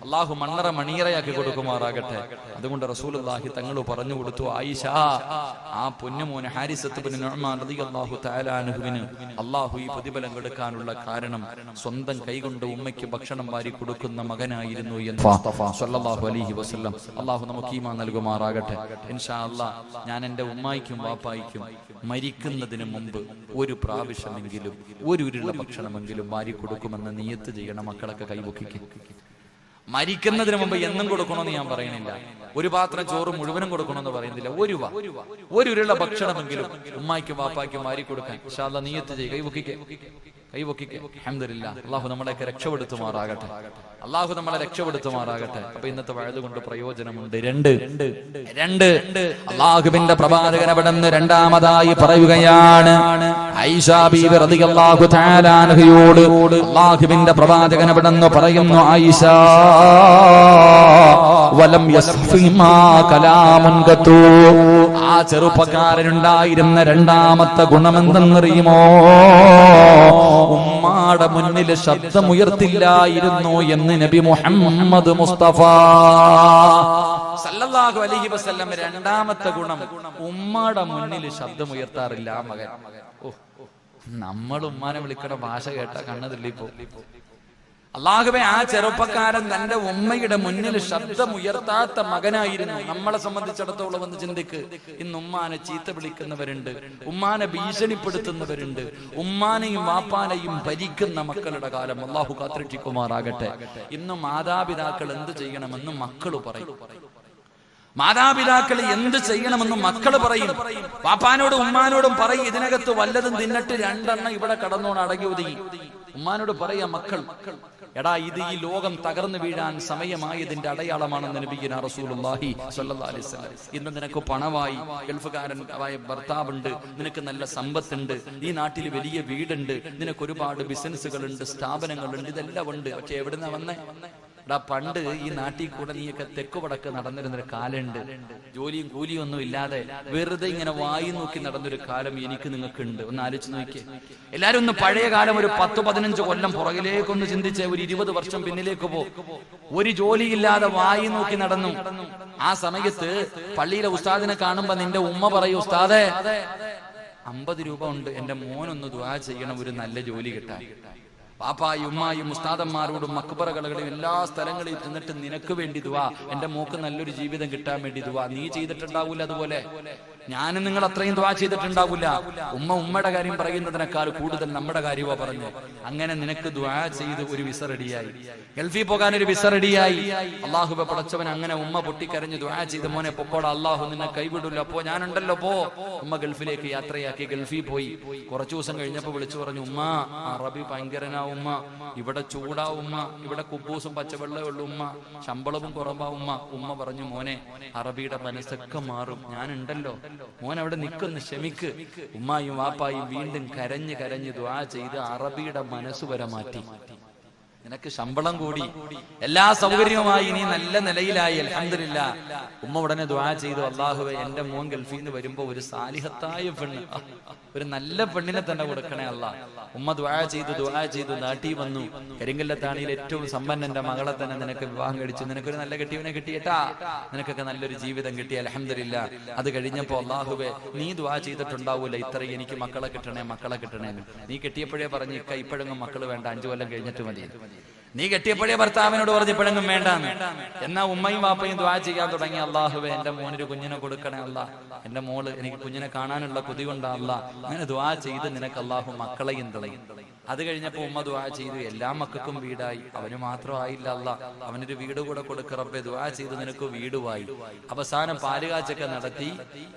അള്ളാഹു മണ്ണറ മണിയറയാക്കി കൊടുക്കുമാറാകട്ടെ. അതുകൊണ്ട് റസൂലുള്ളാഹി തങ്ങൾ പറഞ്ഞു കൊടുത്തു, ആയിഷ, ആ പൊന്നുമോന് ഹാരിസത്ത് ബിൻ നുഅ്മാൻ റളിയല്ലാഹു തആല അൻഹുവിന് അള്ളാഹു ഈ പ്രതിഫലം കൊടുക്കാനുള്ള കാരണം സ്വന്തം കൈകൊണ്ട് ഉമ്മയ്ക്ക് ഭക്ഷണം വാരി കൊടുക്കുന്ന മകനായിരുന്നു എന്ന് മുസ്തഫ സ്വല്ലല്ലാഹു അലൈഹി വസല്ലം. അള്ളാഹു നമുക്ക് ഈമാൻ നൽകുമാറാകട്ടെ. ഇൻഷാ അല്ലാഹ് ഞാൻ എന്റെ ഉമ്മായിക്കും വാപ്പായിക്കും മരിക്കുന്നതിന് മുമ്പ് ഒരു പ്രാവശ്യമെങ്കിലും ഒരു ഉരുള ഭക്ഷണമെങ്കിലും വാരി കൊടുക്കുമെന്ന് നിയത്ത് ചെയ്യണം. മക്കളൊക്കെ കൈവക്കിക്കും. മരിക്കുന്നതിന് മുമ്പ് എന്നും കൊടുക്കണമെന്ന് ഞാൻ പറയുന്നില്ല. ഒരു പാത്രം ചോറ് മുഴുവനും കൊടുക്കണമെന്ന് പറയുന്നില്ല. ഒരു ഉരുള ഭക്ഷണമെങ്കിലും ഉമ്മായിക്കും വാപ്പായ്ക്കും വാരി കൊടുക്കാൻ ഇൻഷാ അല്ലാഹ് നിയത്ത് ചെയ്യും. കൈവക്കിക്കെ. അൽഹംദുലില്ലാഹ്. അള്ളാഹു നമ്മളെയൊക്കെ രക്ഷപ്പെടുത്തുമാറാകട്ടെ. അള്ളാഹു നമ്മളെ രക്ഷപ്പെടുത്തുമാറാകട്ടെ. അപ്പൊ ഇന്നത്തെ വഅദ് കൊണ്ട് പ്രയോജനമുണ്ട്. രണ്ട് അള്ളാഹുവിന്റെ പ്രവാചകൻ അവിടുന്ന് രണ്ടാമതായി പറയുകയാണ്, ആയിഷ ബീവി റളിയല്ലാഹു തആല അൻഹയോട് അള്ളാഹുവിന്റെ പ്രവാചകൻ അവിടുന്ന് പറയുന്നു, ആയിഷ വലം യസ്ഫിമാ കലാമുൻ ഖതു. ആ ചെറുപ്പക്കാരനുണ്ടായിരുന്ന രണ്ടാമത്തെ ഗുണമെന്തെന്നറിയുമോ? ഉമ്മാടെ മുന്നിൽ ശബ്ദമുയർത്തില്ലായിരുന്നു എന്ന് നബി മുഹമ്മദ് മുസ്തഫ സല്ലല്ലാഹു അലൈഹി വസല്ലം. രണ്ടാമത്തെ ഗുണം, ഉമ്മാടെ മുന്നിൽ ശബ്ദമുയർത്താറില്ല മകൻ. നമ്മൾ ഉമ്മാനെ വിളിക്കണ ഭാഷ കേട്ട കണ്ണതില്ലിപ്പോ. അല്ലാഹുവേ, ആ ചെറുപ്പക്കാരൻ തന്റെ ഉമ്മയുടെ മുന്നിൽ ശബ്ദമുയർത്താത്ത മകനായിരുന്നു. നമ്മളെ സംബന്ധിച്ചിടത്തോളം ഒന്ന് ചിന്തിക്ക്. ഇന്ന് ഉമ്മാനെ ചീത്ത വിളിക്കുന്നവരുണ്ട്, ഉമ്മാനെ ഭീഷണിപ്പെടുത്തുന്നവരുണ്ട്, ഉമ്മാനെയും വാപ്പാനെയും ഭരിക്കുന്ന മക്കളുടെ കാലം. അല്ലാഹു കാത്തുരക്ഷിക്കുമാറാകട്ടെ. ഇന്ന് മാതാപിതാക്കൾ എന്ത് ചെയ്യണമെന്ന് മക്കള് പറയും. മാതാപിതാക്കൾ എന്ത് ചെയ്യണമെന്ന് മക്കള് പറയും. പാപ്പാനോടും ഉമ്മാനോടും പറയും, ഇതിനകത്ത് വല്ലതും തിന്നിട്ട് 2 എണ്ണം ഇവിടെ കടന്നോണം അടങ്ങി ഒതുങ്ങി. ഉമ്മാനോട് പറയാ മക്കൾ, എടാ ഇത് ഈ ലോകം തകർന്നു വീഴാൻ സമയമായതിന്റെ അടയാളമാണെന്ന് നബിയുനാ റസൂലുള്ളാഹി സ്വല്ലല്ലാഹു അലൈഹി വസല്ലം. ഇന്ന് നിനക്ക് പണമായി, ഗൾഫുകാരനായ ഭർത്താവുണ്ട്, നിനക്ക് നല്ല സമ്പത്തുണ്ട്, ഈ നാട്ടിൽ വലിയ വീടുണ്ട്, നിനക്ക് ഒരുപാട് ബിസിനസ്സുകളുണ്ട്, സ്ഥാപനങ്ങളുണ്ട്, ഇതെല്ലാം ഉണ്ട്. പക്ഷെ എവിടുന്ന വന്നേ? പണ്ട് ഈ നാട്ടിൽ കൂടെ നീയൊക്കെ തെക്കു വടക്ക് നടന്നിരുന്നൊരു കാലുണ്ട്. ജോലിയും കൂലിയും ഒന്നും ഇല്ലാതെ വെറുതെ ഇങ്ങനെ വായി നോക്കി നടന്നൊരു കാലം എനിക്ക് നിങ്ങൾക്കുണ്ട്. ഒന്ന് ആലോചിച്ച് നോക്കിയേ. എല്ലാരും ഒന്ന് പഴയ കാലം ഒരു 10-15 കൊല്ലം പുറകിലേക്കൊന്ന് ചിന്തിച്ച് ഒരു 20 വർഷം പിന്നിലേക്ക് പോ. ഒരു ജോലിയില്ലാതെ വായി നോക്കി നടന്നു. ആ സമയത്ത് പള്ളിയിലെ ഉസ്താദിനെ കാണുമ്പോ നിന്റെ ഉമ്മ പറയും, ഉസ്താദേ 50 രൂപ ഉണ്ട്, എന്റെ മോനൊന്ന് ദുആ ചെയ്യണം, ഒരു നല്ല ജോലി കിട്ടാൻ. പാപ്പായും ഉമ്മായും ഉസ്താദന്മാരോടും മക്ബറകളിലും എല്ലാ സ്ഥലങ്ങളിലും ചെന്നിട്ട് നിനക്ക് വേണ്ടി ദുആ, എന്റെ മോക്ക് നല്ലൊരു ജീവിതം കിട്ടാൻ വേണ്ടി ദുആ. നീ ചെയ്തിട്ടുണ്ടാവൂല അതുപോലെ. ഞാനും നിങ്ങൾ അത്രയും ദുആ ചെയ്തിട്ടുണ്ടാവില്ല. ഉമ്മയുടെ കാര്യം പറയുന്നതിനേക്കാൾ കൂടുതൽ നമ്മുടെ കാര്യമോ പറഞ്ഞു. അങ്ങനെ നിനക്ക് ദുആ ചെയ്ത് ഒരു വിസ റെഡിയായി, ഗൾഫിൽ പോകാൻ ഒരു വിസ റെഡിയായി. അള്ളാഹുവെ പടച്ചവൻ അങ്ങനെ ഉമ്മ പൊട്ടിക്കരഞ്ഞ് ദുആ ചെയ്ത് മോനെ പൊക്കോടാ, അള്ളാഹു നിന്നെ കൈവിടില്ല, പോ, ഞാനുണ്ടല്ലോ പോ. ഉമ്മ ഗൾഫിലേക്ക് യാത്രയാക്കി, ഗൾഫിൽ പോയി. കുറച്ചു ദിവസം കഴിഞ്ഞപ്പോൾ വിളിച്ചു പറഞ്ഞു, ഉമ്മ അറബി ഭയങ്കരനാ ഉമ്മ, ഇവിടെ ചൂടാ ഉമ്മ, ഇവിടെ കുബൂസും പച്ചവെള്ളമേ ഉള്ളൂ ഉമ്മ, ശമ്പളവും കുറവാ ഉമ്മ. ഉമ്മ പറഞ്ഞു, മോനെ അറബിയുടെ മനസ്സൊക്കെ മാറും, ഞാനുണ്ടല്ലോ, മോൻ അവിടെ നിൽക്കുന്നു, ക്ഷമിക്ക്. ഉമ്മായും വാപ്പായും വീണ്ടും കരഞ്ഞ് കരഞ്ഞ് ദുആ ചെയ്ത് അറബിയുടെ മനസ്സ് വരെ മാറ്റി. നിനക്ക് ശമ്പളം കൂടി, എല്ലാ സൗകര്യവുമായി, നീ നല്ല നിലയിലായി, അൽഹംദുലില്ലാ. ഉമ്മ ഉടനെ ദുആ ചെയ്തു, അല്ലാഹുവേ എന്റെ മോൻ ഗൾഫിൽ നിന്ന് വരുമ്പോ ഒരു സാലിഹത്തായ പെണ്ണ്, ഒരു നല്ല പെണ്ണിനെ തന്നെ കൊടുക്കണേ അല്ലാ. ഉമ്മ ദുആ ചെയ്തു നാട്ടിൽ വന്നു. കരിങ്കല്ലത്താണിയിൽ ഏറ്റവും സമ്പന്നന്റെ മകളെ തന്നെ നിനക്ക് വിവാഹം കഴിച്ചു, നിനക്കൊരു നല്ല കെട്ടിയവനെ കിട്ടിയേട്ടാ, നിനക്കൊക്കെ നല്ലൊരു ജീവിതം കിട്ടി, അൽഹംദുലില്ലാ. അത് കഴിഞ്ഞപ്പോ അല്ലാഹുവേ നീ ദുആ ചെയ്തിട്ടുണ്ടാവൂല, ഇത്രയും എനിക്ക് മക്കളെ കിട്ടണേ നീ കെട്ടിയപ്പോഴേ പറഞ്ഞു, ഇക്ക ഇപ്പോഴെങ്ങും മക്കള് വേണ്ട, 5 കൊല്ലം കഴിഞ്ഞിട്ട് മതി. നീ കെട്ടിയപ്പോഴേ ഭർത്താവിനോട് പറഞ്ഞു ഇപ്പോഴെങ്ങും വേണ്ടാന്ന്. എന്നാ ഉമ്മയും വാപ്പയും ദുആ ചെയ്യാൻ തുടങ്ങി, അല്ലാഹുവേ എന്റെ മോനൊരു കുഞ്ഞിനെ കൊടുക്കണേ അല്ലാ, എന്റെ മോള് എനിക്ക് കുഞ്ഞിനെ കാണാനുള്ള കൊതി കൊണ്ടാ അല്ലാ. അങ്ങനെ ദുആ ചെയ്ത് നിനക്ക് അല്ലാഹു മക്കളെയും തുടങ്ങി. അത് കഴിഞ്ഞപ്പോ ഉമ്മ ദുആ ചെയ്തു, എല്ലാ മക്കൾക്കും വീടായി, അവന് മാത്രം ആയില്ല അല്ലാ, അവനൊരു വീട് കൂടെ കൊടുക്ക റബ്ബേ. ദുആ ചെയ്ത് നിനക്ക് വീടുമായി. അവസാനം പാലുകാച്ചൊക്കെ നടത്തി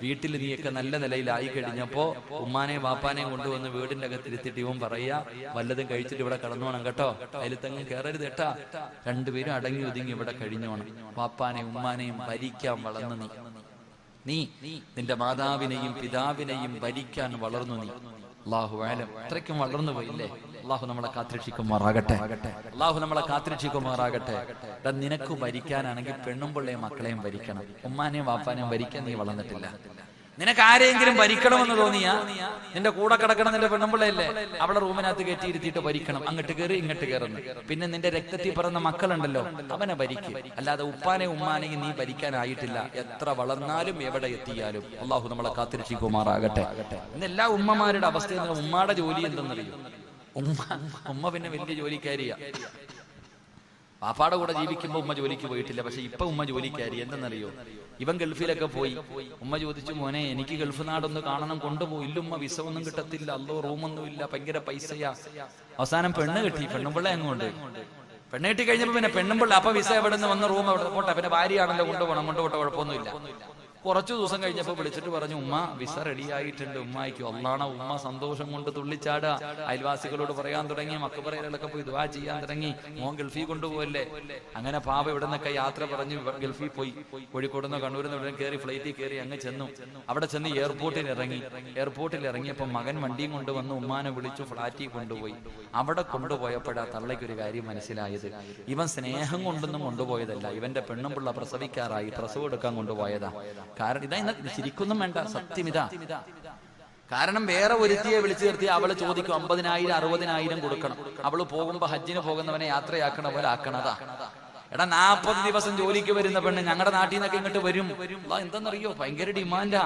വീട്ടിൽ നീയൊക്കെ നല്ല നിലയിലായി കഴിഞ്ഞപ്പോ ഉമ്മാനെയും വാപ്പാനെയും കൊണ്ടുവന്ന് വീടിന്റെ അകത്തിരുത്തിട്ട് ഇവൻ പറയാ, വല്ലതും കഴിച്ചിട്ട് ഇവിടെ കടന്നോണം കേട്ടോ, അതിലത്തെങ്ങും കയറരുത് കേട്ടാ, രണ്ടുപേരും അടങ്ങി ഒതുങ്ങി ഇവിടെ കഴിഞ്ഞോണം. വാപ്പാനെയും ഉമ്മാനെയും ഭരിക്കാൻ വളർന്നു നീ നിന്റെ മാതാവിനെയും പിതാവിനെയും ഭരിക്കാൻ വളർന്നു നീ. അല്ലാഹു അലം, അത്രയ്ക്കും വളർന്നു പോയില്ലേ. അല്ലാഹു നമ്മളെ കാത്തിരക്ഷിക്കുമാറാകട്ടെ. നിനക്ക് ഭരിക്കാനാണെങ്കിൽ പെണ്ണും പിള്ളയും മക്കളെയും ഭരിക്കണം, ഉമ്മാനെയും വാപ്പാനെയും ഭരിക്കാൻ നീ വളർന്നിട്ടില്ല. നിനക്ക് ആരെങ്കിലും ഭരിക്കണമെന്ന് തോന്നിയാ നിന്റെ കൂടെ കിടക്കണം നിന്റെ പെണ്ണുമ്പിള്ളയല്ലേ, അവളെ റൂമിനകത്ത് കയറ്റിയിരുത്തിയിട്ട് ഭരിക്കണം, അങ്ങോട്ട് കയറി ഇങ്ങോട്ട് കയറുന്നു. പിന്നെ നിന്റെ രക്തത്തിൽ പിറന്ന മക്കളുണ്ടല്ലോ അവനെ ഭരിക്കും, അല്ലാതെ ഉപ്പാനെയും ഉമ്മാനെയും നീ ഭരിക്കാനായിട്ടില്ല, എത്ര വളർന്നാലും എവിടെ എത്തിയാലും. അള്ളാഹു നമ്മളെ കാത്തിരക്ഷിക്കുമാറാകട്ടെ. ഇന്ന് എല്ലാ ഉമ്മമാരുടെ അവസ്ഥ, ഉമ്മയുടെ ജോലി എന്തെന്നറിയും? ഉമ്മ പിന്നെ വലിയ ജോലിക്കാരിയാ. വാപ്പാടെ കൂടെ ജീവിക്കുമ്പോ ഉമ്മ ജോലിക്ക് പോയിട്ടില്ല, പക്ഷെ ഇപ്പൊ ഉമ്മ ജോലിക്കാരി. എന്തെന്നറിയോ? ഇവൻ ഗൾഫിലൊക്കെ പോയി. ഉമ്മ ചോദിച്ചു, മോനെ എനിക്ക് ഗൾഫ് നാടൊന്ന് കാണണം, കൊണ്ടുപോയി. ഇല്ലുമ്മ, വിസ ഒന്നും കിട്ടത്തില്ല, അല്ലോ റൂമൊന്നും ഇല്ല, ഭയങ്കര പൈസയാ. അവസാനം പെണ്ണ് കിട്ടി, പെണ്ണുമ്പിള്ള അങ്ങോട്ട്. പെണ്ണ് കിട്ടി കഴിഞ്ഞപ്പോ പിന്നെ പെണ്ണുമ്പിള്ള, അപ്പൊ വിസ എവിടെ നിന്ന് വന്ന് റൂം എവിടെ പോട്ടെ, പിന്നെ ഭാര്യയാണല്ലോ കൊണ്ടുപോകണം, കൊണ്ടുപോട്ടെ, കുഴപ്പമൊന്നുമില്ല. കുറച്ചു ദിവസം കഴിഞ്ഞപ്പോ വിളിച്ചിട്ട് പറഞ്ഞു, ഉമ്മ വിസ റെഡി ആയിട്ടുണ്ട് ഉമ്മായിക്ക്. അള്ളാണ ഉമ്മ സന്തോഷം കൊണ്ട് തുള്ളിച്ചാടുക. അയൽവാസികളോട് പറയാൻ തുടങ്ങി, മക്കബറയിലൊക്കെ പോയി ദുആ ചെയ്യാൻ തുടങ്ങി, മോൻ ഗൾഫിൽ കൊണ്ടുപോകല്ലേ. അങ്ങനെ പാപ ഇവിടെ നിന്നൊക്കെ യാത്ര പറഞ്ഞ് ഗൾഫിൽ പോയി. കോഴിക്കോട് നിന്ന് കണ്ണൂരിൽ നിന്ന് ഇവിടെ കയറി ഫ്ലൈറ്റിൽ കയറി അങ്ങ് ചെന്നു. അവിടെ ചെന്ന് എയർപോർട്ടിൽ ഇറങ്ങിയപ്പോ മകൻ വണ്ടിയും കൊണ്ടുവന്ന് ഉമ്മാനെ വിളിച്ചു ഫ്ളാറ്റിൽ കൊണ്ടുപോയി. അവിടെ കൊണ്ടുപോയപ്പോഴാ തള്ളയ്ക്ക് ഒരു കാര്യം മനസ്സിലായത്, ഇവൻ സ്നേഹം കൊണ്ടൊന്നും കൊണ്ടുപോയതല്ല, ഇവന്റെ പെണ്ണുമ്പിള്ള പ്രസവിക്കാറായി, പ്രസവം എടുക്കാൻ കൊണ്ടുപോയതാ. കാരണം ഇതാ, ഇന്ന് ശരിക്കൊന്നും വേണ്ട, സത്യം ഇതാ. കാരണം വേറെ ഒരുത്തിയെ വിളിച്ചു നിർത്തി അവള് ചോദിക്കും 50,000 60,000 കൊടുക്കണം. അവള് പോകുമ്പോ ഹജ്ജിന് പോകുന്നവനെ യാത്രയാക്കണ പോലെ ആക്കണതാ. എടാ 40 ദിവസം ജോലിക്ക് വരുന്ന പെണ്ണ് ഞങ്ങളുടെ നാട്ടിൽ നിന്നൊക്കെ ഇങ്ങോട്ട് വരും. എന്തെന്നറിയോ, ഭയങ്കര ഡിമാൻഡാ.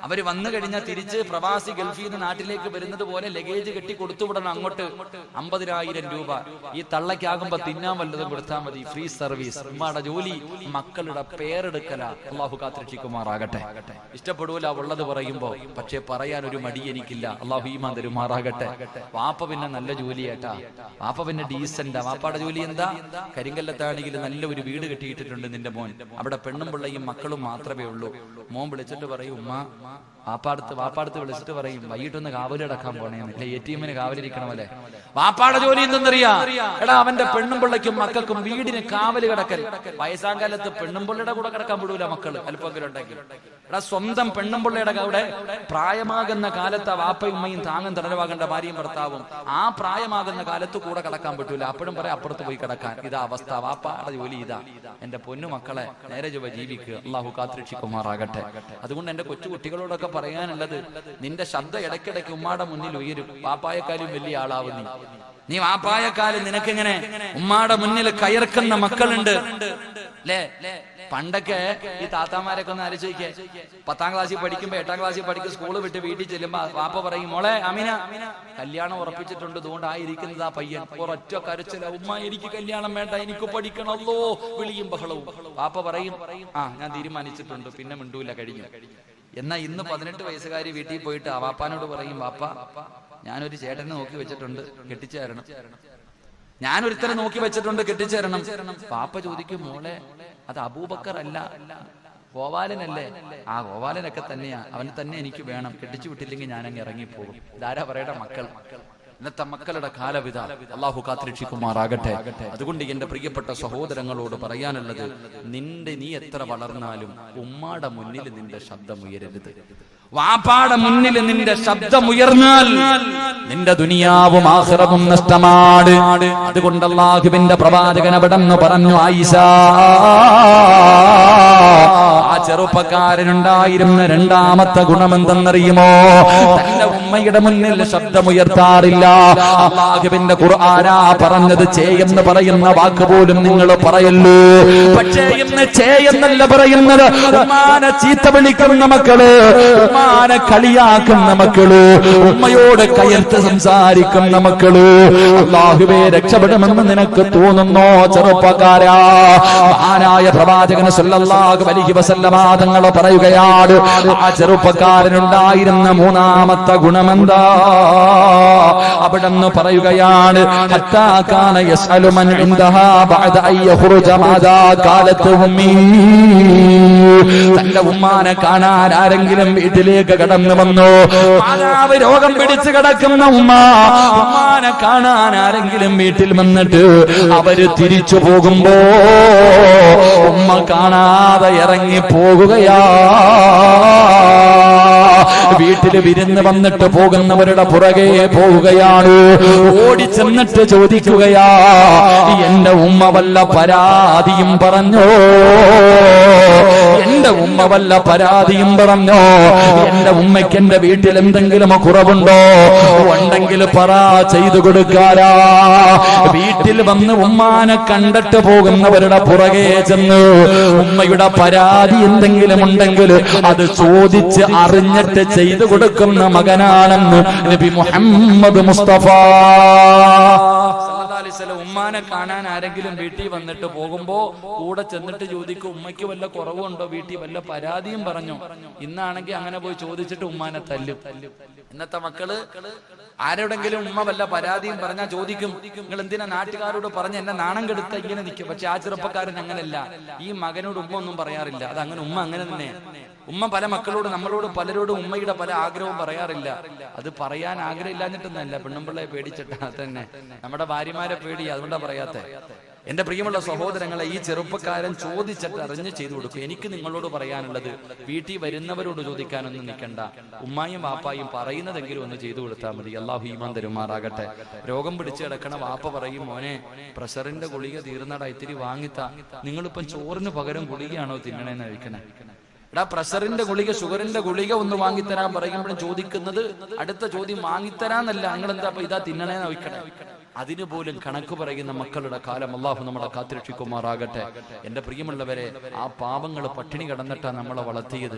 അവര് വന്നു കഴിഞ്ഞാൽ തിരിച്ച് പ്രവാസി ഗൾഫിൽ നിന്ന് നാട്ടിലേക്ക് വരുന്നത് പോലെ ലഗേജ് കെട്ടി കൊടുത്തുവിടണം അങ്ങോട്ട്. 50,000 രൂപ. ഈ തള്ളക്കാകുമ്പോ തിന്നാൻ വല്ലതും കൊടുത്താൽ മതി, ഫ്രീ സർവീസ്. ഉമ്മയുടെ ജോലി മക്കളുടെ പേരെടുക്കല. അള്ളാഹു കാത്തിരക്ഷിക്കുമാറാകട്ടെ. ഇഷ്ടപ്പെടൂല ഉള്ളത് പറയുമ്പോ, പക്ഷെ പറയാൻ ഒരു മടി എനിക്കില്ല. അള്ളാഹു ഈമാൻ തരുമാറാകട്ടെ. വാപ്പ പിന്നെ നല്ല ജോലിയേട്ടാ, വാപ്പ പിന്നെ ഡീസന്റാ. വാപ്പയുടെ ജോലി എന്താ? കരിങ്കല്ലത്താണെങ്കിൽ നല്ല ഒരു വീട് കെട്ടിയിട്ടിട്ടുണ്ട് നിന്റെ മോൻ, അവിടെ പെണ്ണും പിള്ളയും മക്കളും മാത്രമേ ഉള്ളൂ. മോൻ വിളിച്ചിട്ട് പറയും, ഉമ്മ വാപ്പാടത്ത് വിളിച്ചിട്ട് പറയും, വൈകിട്ടൊന്ന് കാവലിടക്കാൻ പോണേന്ന്. ATM കാവലിരിക്കണമല്ലേ. വാപ്പാടെ ജോലി എന്തെന്നറിയാ? എടാ അവന്റെ പെണ്ണും പിള്ളയ്ക്കും മക്കൾക്കും വീടിന് കാവല് കിടക്കൽ. വയസ്സാം കാലത്ത് പെണ്ണും പിള്ളയുടെ കൂടെ കിടക്കാൻ വിടൂല മക്കള്, അല്പമെങ്കിലും ഉണ്ടെങ്കിൽ. എടാ സ്വന്തം പെണ്ണും പിള്ളയുടെ കൂടെ പ്രായമാകുന്ന കാലത്ത് വാപ്പയും ഉമ്മയും താങ്ങും തടവാകേണ്ട ഭാര്യയും ഭർത്താവും, ആ പ്രായമാകുന്ന കാലത്ത് കൂടെ കിടക്കാൻ പറ്റൂല. അപ്പോഴും പറയാം അപ്പുറത്ത് പോയി കിടക്കാൻ. ഇതാ അവസ്ഥ. വാപ്പാടെ ജോലി ഇതാ. എന്റെ പൊന്നു മക്കളെ നേരെ ചൊവ്വ ജീവിക്കുക. അള്ളാഹു കാത്തിരക്ഷിക്കുമാറാകട്ടെ. അതുകൊണ്ട് എന്റെ കൊച്ചു കുട്ടികളോടൊക്കെ പറയാനുള്ളത്, നിന്റെ ശബ്ദം ഇടയ്ക്കിടയ്ക്ക് ഉമ്മാടെ മുന്നിൽ ഉയരും. വാപ്പായെക്കാളും വലിയ ആളാവും നീ വാപ്പായെക്കാളും നിനക്കിങ്ങനെ ഉമ്മാടെ മുന്നിൽ കയർക്കുന്ന മക്കളുണ്ട് അല്ലേ? പണ്ടൊക്കെ ഈ താത്താമാരൊക്കെ ഒന്ന് ആലോചിക്കേ, 10ാം ക്ലാസ്സിൽ പഠിക്കുമ്പോ 8ാം ക്ലാസ്സിൽ പഠിക്കും, സ്കൂള് വിട്ട് വീട്ടിൽ ചെല്ലുമ്പോ വാപ്പ പറയും, മോളെ അമീന കല്യാണം ഉറപ്പിച്ചിട്ടുണ്ട്, അതുകൊണ്ടായിരിക്കുന്നത് ആ പയ്യൻ. ഒരൊറ്റ കരച്ചില, ഉമ്മ എനിക്ക് കല്യാണം വേണ്ട, എനിക്ക് പഠിക്കണല്ലോ, വിളിയും ബഹളവും. വാപ്പ പറയും, ഞാൻ തീരുമാനിച്ചിട്ടുണ്ട്, പിന്നെ മിണ്ടൂല, കഴിഞ്ഞു. എന്നാ ഇന്ന് 18 വയസ്സുകാരി വീട്ടിൽ പോയിട്ട് ആ വാപ്പാനോട് പറയും, വാപ്പ ഞാനൊരു ചേട്ടനെ നോക്കി വെച്ചിട്ടുണ്ട്, കെട്ടിച്ചു തരണം. ഞാനൊരുത്തരെ നോക്കി വെച്ചിട്ടുണ്ട്, കെട്ടിച്ചു തരണം. പാപ്പ ചോദിക്കും, മോളെ അത് അബൂബക്കർ അല്ല, ഗോപാലനല്ലേ? ആ ഗോപാലനൊക്കെ തന്നെയാ, അവന് തന്നെ എനിക്ക് വേണം, കെട്ടിച്ചു വിട്ടില്ലെങ്കിൽ ഞാനങ്ങ് ഇറങ്ങിപ്പോകും. ഇതാരാ പറയട്ടെ? മക്കൾ. ഇന്നത്തെ മക്കളുടെ കാലവിധ അള്ളാഹു കാത്തിരക്ഷിക്കുമാറാകട്ടെ. അതുകൊണ്ട് എന്റെ പ്രിയപ്പെട്ട സഹോദരങ്ങളോട് പറയാനുള്ളത്, നീ എത്ര വളർന്നാലും ഉമ്മാടെ മുന്നിൽ നിന്റെ ശബ്ദം ഉയരരുത്. വാപ്പാടെ മുന്നിൽ നിന്റെ ശബ്ദം ഉയർന്നാൽ നിന്റെ ദുനിയാവും ആഖിറവും നഷ്ടമാണ്. അതുകൊണ്ട് അല്ലാഹുവിന്റെ പ്രവാചകൻ അവിടെന്ന് പറഞ്ഞു, ആയിഷ, ആ ചെറുപ്പക്കാരനുണ്ടായിരുന്ന രണ്ടാമത്തെ ഗുണമെന്തെന്നറിയുമോ? തന്റെ ഉമ്മയുടെ മുന്നിൽ ശബ്ദമുയർത്താറില്ല. അല്ലാഹുവിന്റെ ഖുർആനാ പറഞ്ഞത് എന്ന് പറയുന്ന വാക്ക് പോലും നിങ്ങൾ പറയല്ലോ. പക്ഷേ ഇന്ന് എന്നല്ല പറയുന്നത്. ഉമ്മാനെ ചീത്ത വിളിക്കുന്ന മക്കള്, ഉമ്മാനെ കളിയാക്കുന്ന മക്കള്, ഉമ്മയോട് കയർത്ത് സംസാരിക്കുന്ന മക്കള്, അല്ലാഹുവേ രക്ഷപ്പെടുമെന്ന് നിനക്ക് തോന്നുന്നോ ചെറുപ്പക്കാരാ? മഹാനായ പ്രവാചകൻ സല്ലല്ലാഹു അലൈഹി വസല്ലമ തങ്ങൾ പറയുകയാണ്, ആ ചെറുപ്പക്കാരനുണ്ടായിരുന്ന മൂന്നാമത്തെ ഗുണമെന്താ? അവിടെന്ന് പറയുകയാണ്, ഹത്താ കാന യസ്അലു മൻ ഇൻദഹാ ബഅദ അൻ യഖ്റുജ മാദാ ഖാലത് ഉമ്മീ. തന്റെ ഉമ്മാനെ കാണാൻ ആരെങ്കിലും വീട്ടിലേക്ക് കടന്നു വന്നു, മാതാവ് രോഗം പിടിച്ച് കിടക്കുന്ന ഉമ്മാനെ കാണാൻ ആരെങ്കിലും വീട്ടിൽ വന്നിട്ട് അവര് തിരിച്ചു പോകുമ്പോ ഉമ്മ കാണാതെ ഇറങ്ങി പോകുകയാ. വീട്ടിൽ വിരുന്ന് വന്നിട്ട് പോകുന്നവരുടെ പുറകെ പോവുകയാണ്. ഓടി ചെന്നിട്ട് ചോദിക്കുകയാ, എന്റെ ഉമ്മ വല്ല പരാതിയും പറഞ്ഞോ? എന്റെ ഉമ്മ വല്ല പരാതിയും പറഞ്ഞോ? എന്റെ ഉമ്മയ്ക്ക് എന്റെ വീട്ടിൽ എന്തെങ്കിലും കുറവുണ്ടോ? ഉണ്ടെങ്കിൽ പറ, ചെയ്തു കൊടുക്കാരാ. വീട്ടിൽ വന്ന് ഉമ്മാനെ കണ്ടിട്ട് പോകുന്നവരുടെ പുറകെ ചെന്ന് ഉമ്മയുടെ പരാതി എന്തെങ്കിലും ഉണ്ടെങ്കിൽ അത് ചോദിച്ച് അറിഞ്ഞിട്ട് ചെയ്തു കൊടുക്കുന്ന മകനാണെന്ന് നബി മുഹമ്മദ് മുസ്തഫ സല്ലല്ലാഹു അലൈഹി വസല്ലം. ഉമ്മാനെ കാണാൻ ആരെങ്കിലും വീട്ടിൽ വന്നിട്ട് പോകുമ്പോ കൂടെ ചെന്നിട്ട് ചോദിക്കും, ഉമ്മയ്ക്ക് വല്ല കുറവുണ്ടോ? വീട്ടിൽ വല്ല പരാതിയും പറഞ്ഞോ? ഇന്നാണെങ്കിൽ അങ്ങനെ പോയി ചോദിച്ചിട്ട് ഉമ്മാനെ തല്ലും. ഇന്നത്തെ മക്കള് ആരോടെങ്കിലും ഉമ്മ വല്ല പരാതിയും പറഞ്ഞാൽ ചോദിക്കും, നിങ്ങൾ എന്തിനാ നാട്ടുകാരോട് പറഞ്ഞ് എന്നെ നാണം കെടുത്ത ഇങ്ങനെ നിൽക്കും. പക്ഷെ ആ ചെറുപ്പക്കാരൻ അങ്ങനല്ല. ഈ മകനോട് ഉമ്മ ഒന്നും പറയാറില്ല. അത് അങ്ങനെ ഉമ്മ അങ്ങനെ തന്നെ. ഉമ്മ പല മക്കളോട്, നമ്മളോട് പലരോടും ഉമ്മയുടെ പല ആഗ്രഹവും പറയാറില്ല. അത് പറയാൻ ആഗ്രഹം ഇല്ലാഞ്ഞിട്ടൊന്നല്ല, പെണ്ണുമ്പിള്ളയെ പേടിച്ചിട്ടാ തന്നെ. നമ്മുടെ ഭാര്യമാരെ പേടി, അതുകൊണ്ടാ പറയാത്തെ. എന്റെ പ്രിയമുള്ള സഹോദരങ്ങളെ, ഈ ചെറുപ്പക്കാരൻ ചോദിച്ചിട്ട് അറിഞ്ഞ് ചെയ്തു കൊടുക്കും. എനിക്ക് നിങ്ങളോട് പറയാനുള്ളത്, വീട്ടിൽ വരുന്നവരോട് ചോദിക്കാനൊന്നും നിൽക്കണ്ട. ഉമ്മായും വാപ്പായും പറയുന്നതെങ്കിലും ഒന്ന് ചെയ്തു കൊടുത്താൽ മതി. അല്ലാഹു ഈമാൻ തരുമാറാകട്ടെ. രോഗം പിടിച്ച് കിടക്കണ വാപ്പ പറയും, മോനെ പ്രഷറിന്റെ ഗുളിക തീർന്നടാ, ഇത്തിരി വാങ്ങിത്താ. നിങ്ങളിപ്പം ചോറിന് പകരം ഗുളികയാണോ തിന്നണേന്ന് കഴിക്കണേ? എടാ, പ്രഷറിന്റെ ഗുളിക, ഷുഗറിന്റെ ഗുളിക ഒന്ന് വാങ്ങിത്തരാൻ പറയുമ്പോഴും ചോദിക്കുന്നത് അടുത്ത ചോദ്യം വാങ്ങിത്തരാന്നല്ല, നിങ്ങൾ എന്താ ഇതാ തിന്നണേന്ന് ചോദിക്കണേ. അതിന് പോലും കണക്ക് പറയുന്ന മക്കളുടെ കാലം അല്ലാഹു നമ്മളെ കാത്തിരക്ഷിക്കുമാറാകട്ടെ. എന്റെ പ്രിയമുള്ളവരെ, ആ പാവങ്ങൾ പട്ടിണി കിടന്നിട്ടാ നമ്മളെ വളർത്തിയത്.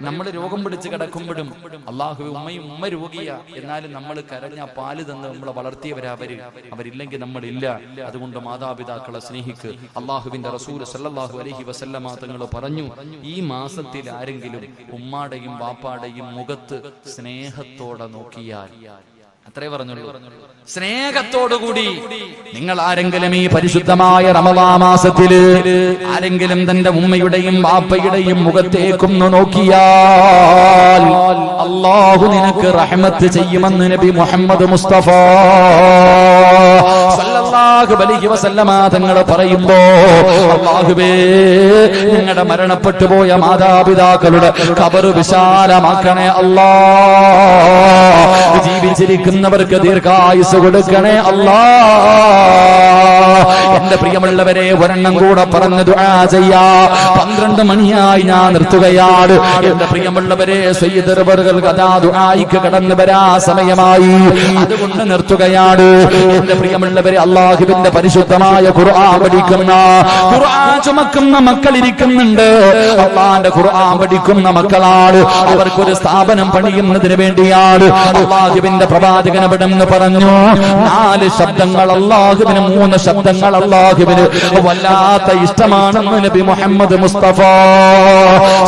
നമ്മൾ രോഗം പിടിച്ച് കിടക്കുമ്പോഴും അല്ലാഹു ഉമ്മ രോഗിയാ, എന്നാലും നമ്മൾ കരഞ്ഞ പാല് തന്ന് നമ്മളെ വളർത്തിയവരാ അവരില്ലെങ്കിൽ നമ്മളില്ല. അതുകൊണ്ട് മാതാപിതാക്കളെ സ്നേഹിക്ക്. അല്ലാഹുവിന്റെ റസൂൽ സല്ലല്ലാഹു അലൈഹി വസല്ലമ തങ്ങൾ പറഞ്ഞു, ഈ മാസത്തിൽ ആരെങ്കിലും ഉമ്മാടെയും വാപ്പാടെയും മുഖത്ത് സ്നേഹത്തോടെ നോക്കിയാൽ, അത്രേ പറഞ്ഞുള്ളൂ, സ്നേഹത്തോടുകൂടി നിങ്ങൾ ആരെങ്കിലും ഈ പരിശുദ്ധമായ റമളാൻ മാസത്തില് ആരെങ്കിലും തന്റെ ഉമ്മയുടെയും വാപ്പയുടെയും മുഖത്തേക്കൊന്ന് നോക്കിയാൽ അല്ലാഹു നിനക്ക് റഹ്മത്ത് ചെയ്യുമെന്ന് നബി മുഹമ്മദ് മുസ്തഫ സല്ലല്ലാഹു അലൈഹി വസല്ലമ തങ്ങൾ പറയുമ്പോ, അല്ലാഹുവേ നിങ്ങളുടെ മരണപ്പെട്ടു പോയ മാതാപിതാക്കളുടെ ഖബർ വിശാലമാക്കണേ അല്ലാ. ജീവിച്ചിരിക്കുന്നവർക്ക് ദീർഘായുസ് കൊടുക്കണേ അല്ലാ. എന്റെ പ്രിയമുള്ളവരെ, ഒരെണ്ണം കൂടെ പറഞ്ഞ് ദുആ ചെയ്യാ. 12 മണിയായി ഞാൻ നിർത്തുകയാണ്. എന്റെ പ്രിയമുള്ളവരെ, സയ്യിദ് റബറുകൾ കഥാ ദുആയിക്ക് കടന്നു വരാ സമയമായി, അതുകൊണ്ട് നിർത്തുകയാണ്. എന്റെ പ്രിയമുള്ളവരെ, അല്ലാഹുവിന്റെ പരിശുദ്ധമായ ഖുർആൻ പഠിക്കുന്ന, ഖുർആൻ ചുമക്കുന്ന മക്കൾ ഇരിക്കുന്നുണ്ട്. അല്ലാഹുവിന്റെ ഖുർആൻ പഠിക്കുന്ന മക്കളാണ്. അവർക്കൊരു സ്ഥാപനം പണിയുന്നതിന് വേണ്ടിയാണ്. അല്ലാഹുവിന്റെ പ്രവാചകൻ അവിടെ പറഞ്ഞു, 4 ശബ്ദങ്ങൾ അല്ലാഹുവിന്, 3 ശബ്ദങ്ങൾ അല്ലാഹു അല്ലാഹുവിന് വല്ലാത്ത ഇഷ്ടമാണെന്ന് നബി മുഹമ്മദ് മുസ്തഫ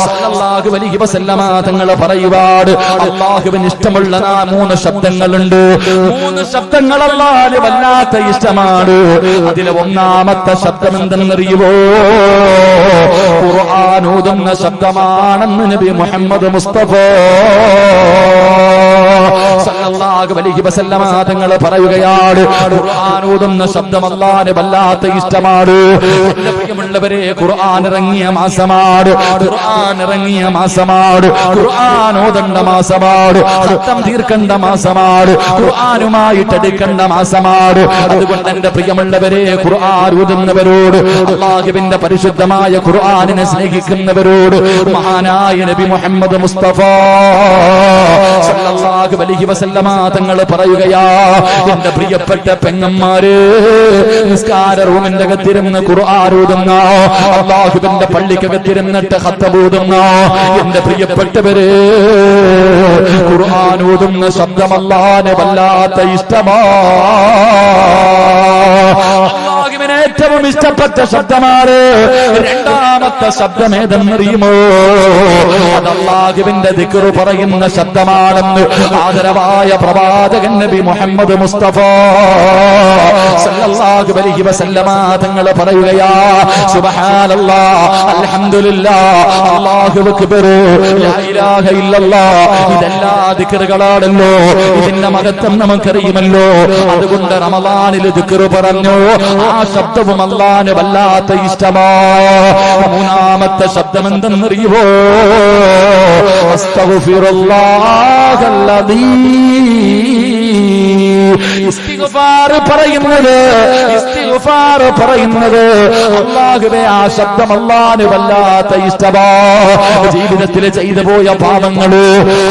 സല്ലല്ലാഹു അലൈഹി വസല്ലമ തങ്ങൾ പറയുവാട് അല്ലാഹുവിന് ഇഷ്ടമുള്ള 3 ശബ്ദങ്ങളുണ്ട്. 3 ശബ്ദങ്ങൾ അല്ലാഹുവിന് വല്ലാത്ത ഇഷ്ടമാണ്. അതിലെ ഒന്നാമത്തെ ശബ്ദം എന്തെന്നറിയുമോ? ഖുർആൻ ഓതുന്ന ശബ്ദമാണെന്ന് നബി മുഹമ്മദ് മുസ്തഫ സല്ലല്ലാഹു അലൈഹി വസല്ലമ തങ്ങൾ പറയുകയാണ്, ഖുർആൻ ഓതുന്ന ശബ്ദം അല്ലാഹുവിന് വല്ലാത്ത ഇഷ്ടമാണ്. എന്റെ പ്രിയമുള്ളവരെ, ഖുർആൻ ഇറങ്ങിയ മാസമാണ്, ഖുർആൻ ഇറങ്ങിയ മാസമാണ്, ഖുർആൻ ഓതേണ്ട മാസമാണ്, ശബ്ദം തീർക്കേണ്ട മാസമാണ്, ഖുർആനുമായിട്ട് എടുക്കേണ്ട മാസമാണ്. അതുകൊണ്ട് എന്റെ പ്രിയമുള്ളവരെ, ഖുർആൻ ഓതുന്നവരോട്, അല്ലാഹുവിന്റെ പരിശുദ്ധമായ ഖുർആനിനെ സ്നേഹിക്കുന്നവരോട് മഹാനായ നബി മുഹമ്മദ് മുസ്തഫ സല്ലല്ലാഹു അലൈഹി വസല്ലമ തങ്ങൾ പറയുകയാ, എന്റെ പ്രിയപ്പെട്ട പെങ്ങന്മാര്, നിസ്കാര റൂമിന്റെ അകത്തിരുന്ന് ഖുർആൻ ഓതുന്ന, അല്ലാഹുവിന്റെ പള്ളിക്കകത്തിരുന്നിട്ട് ഖത്ബ് ഓതുന്ന എന്റെ പ്രിയപ്പെട്ടവര്, ഖുർആൻ ഓതുന്ന ശബ്ദം അല്ലാഹുവിന് വല്ലാത്ത ഇഷ്ടമാ. അല്ലാഹുവിന് ഏറ്റവും ഇഷ്ടപ്പെട്ട ശബ്ദമാണ്. രണ്ടാമത്തെ ശബ്ദം ഏതെന്നറിയുമോ? അത് അല്ലാഹുവിന്റെ ദിക്ർ പറയുന്ന ശബ്ദമാണെന്ന് ആദരവായ പ്രവാചകൻ നബി മുഹമ്മദ് മുസ്തഫ സല്ലല്ലാഹു അലൈഹി വസല്ലമ തങ്ങൾ പറയുകയാ, സുബ്ഹാനല്ലാഹ്, അൽഹംദുലില്ലാഹ്, അല്ലാഹു അക്ബർ, ലാ ഇലാഹ ഇല്ലല്ലാഹ്. ഇതെല്ലാ ദിക്റുകളാണല്ലോ, ഇതിന്റെ മഹത്വം നമുക്കറിയുമല്ലോ. അതുകൊണ്ട് റമളാനിൽ ദിക്ർ പറഞ്ഞു, ആ ശബ്ദവും അല്ലാഹുവിന് വല്ലാത്ത ഇഷ്ടമാ. മൂന്നാമത്തെ ശബ്ദം എന്തെന്നറിയുമോ? അസ്തഗ്ഫിറുല്ലാഹല്ലദീ. ഇസ്തിഗ്ഫാർ പറയുന്നത്, ഇസ്തിഗ്ഫാർ പറയുന്നത് അല്ലാഹുവേ, ആ ശബ്ദം അല്ലാഹുവിന് വല്ലാത്ത ഇഷ്ടമാ. ജീവിതത്തിൽ ചെയ്തു പോയ പാപങ്ങള്,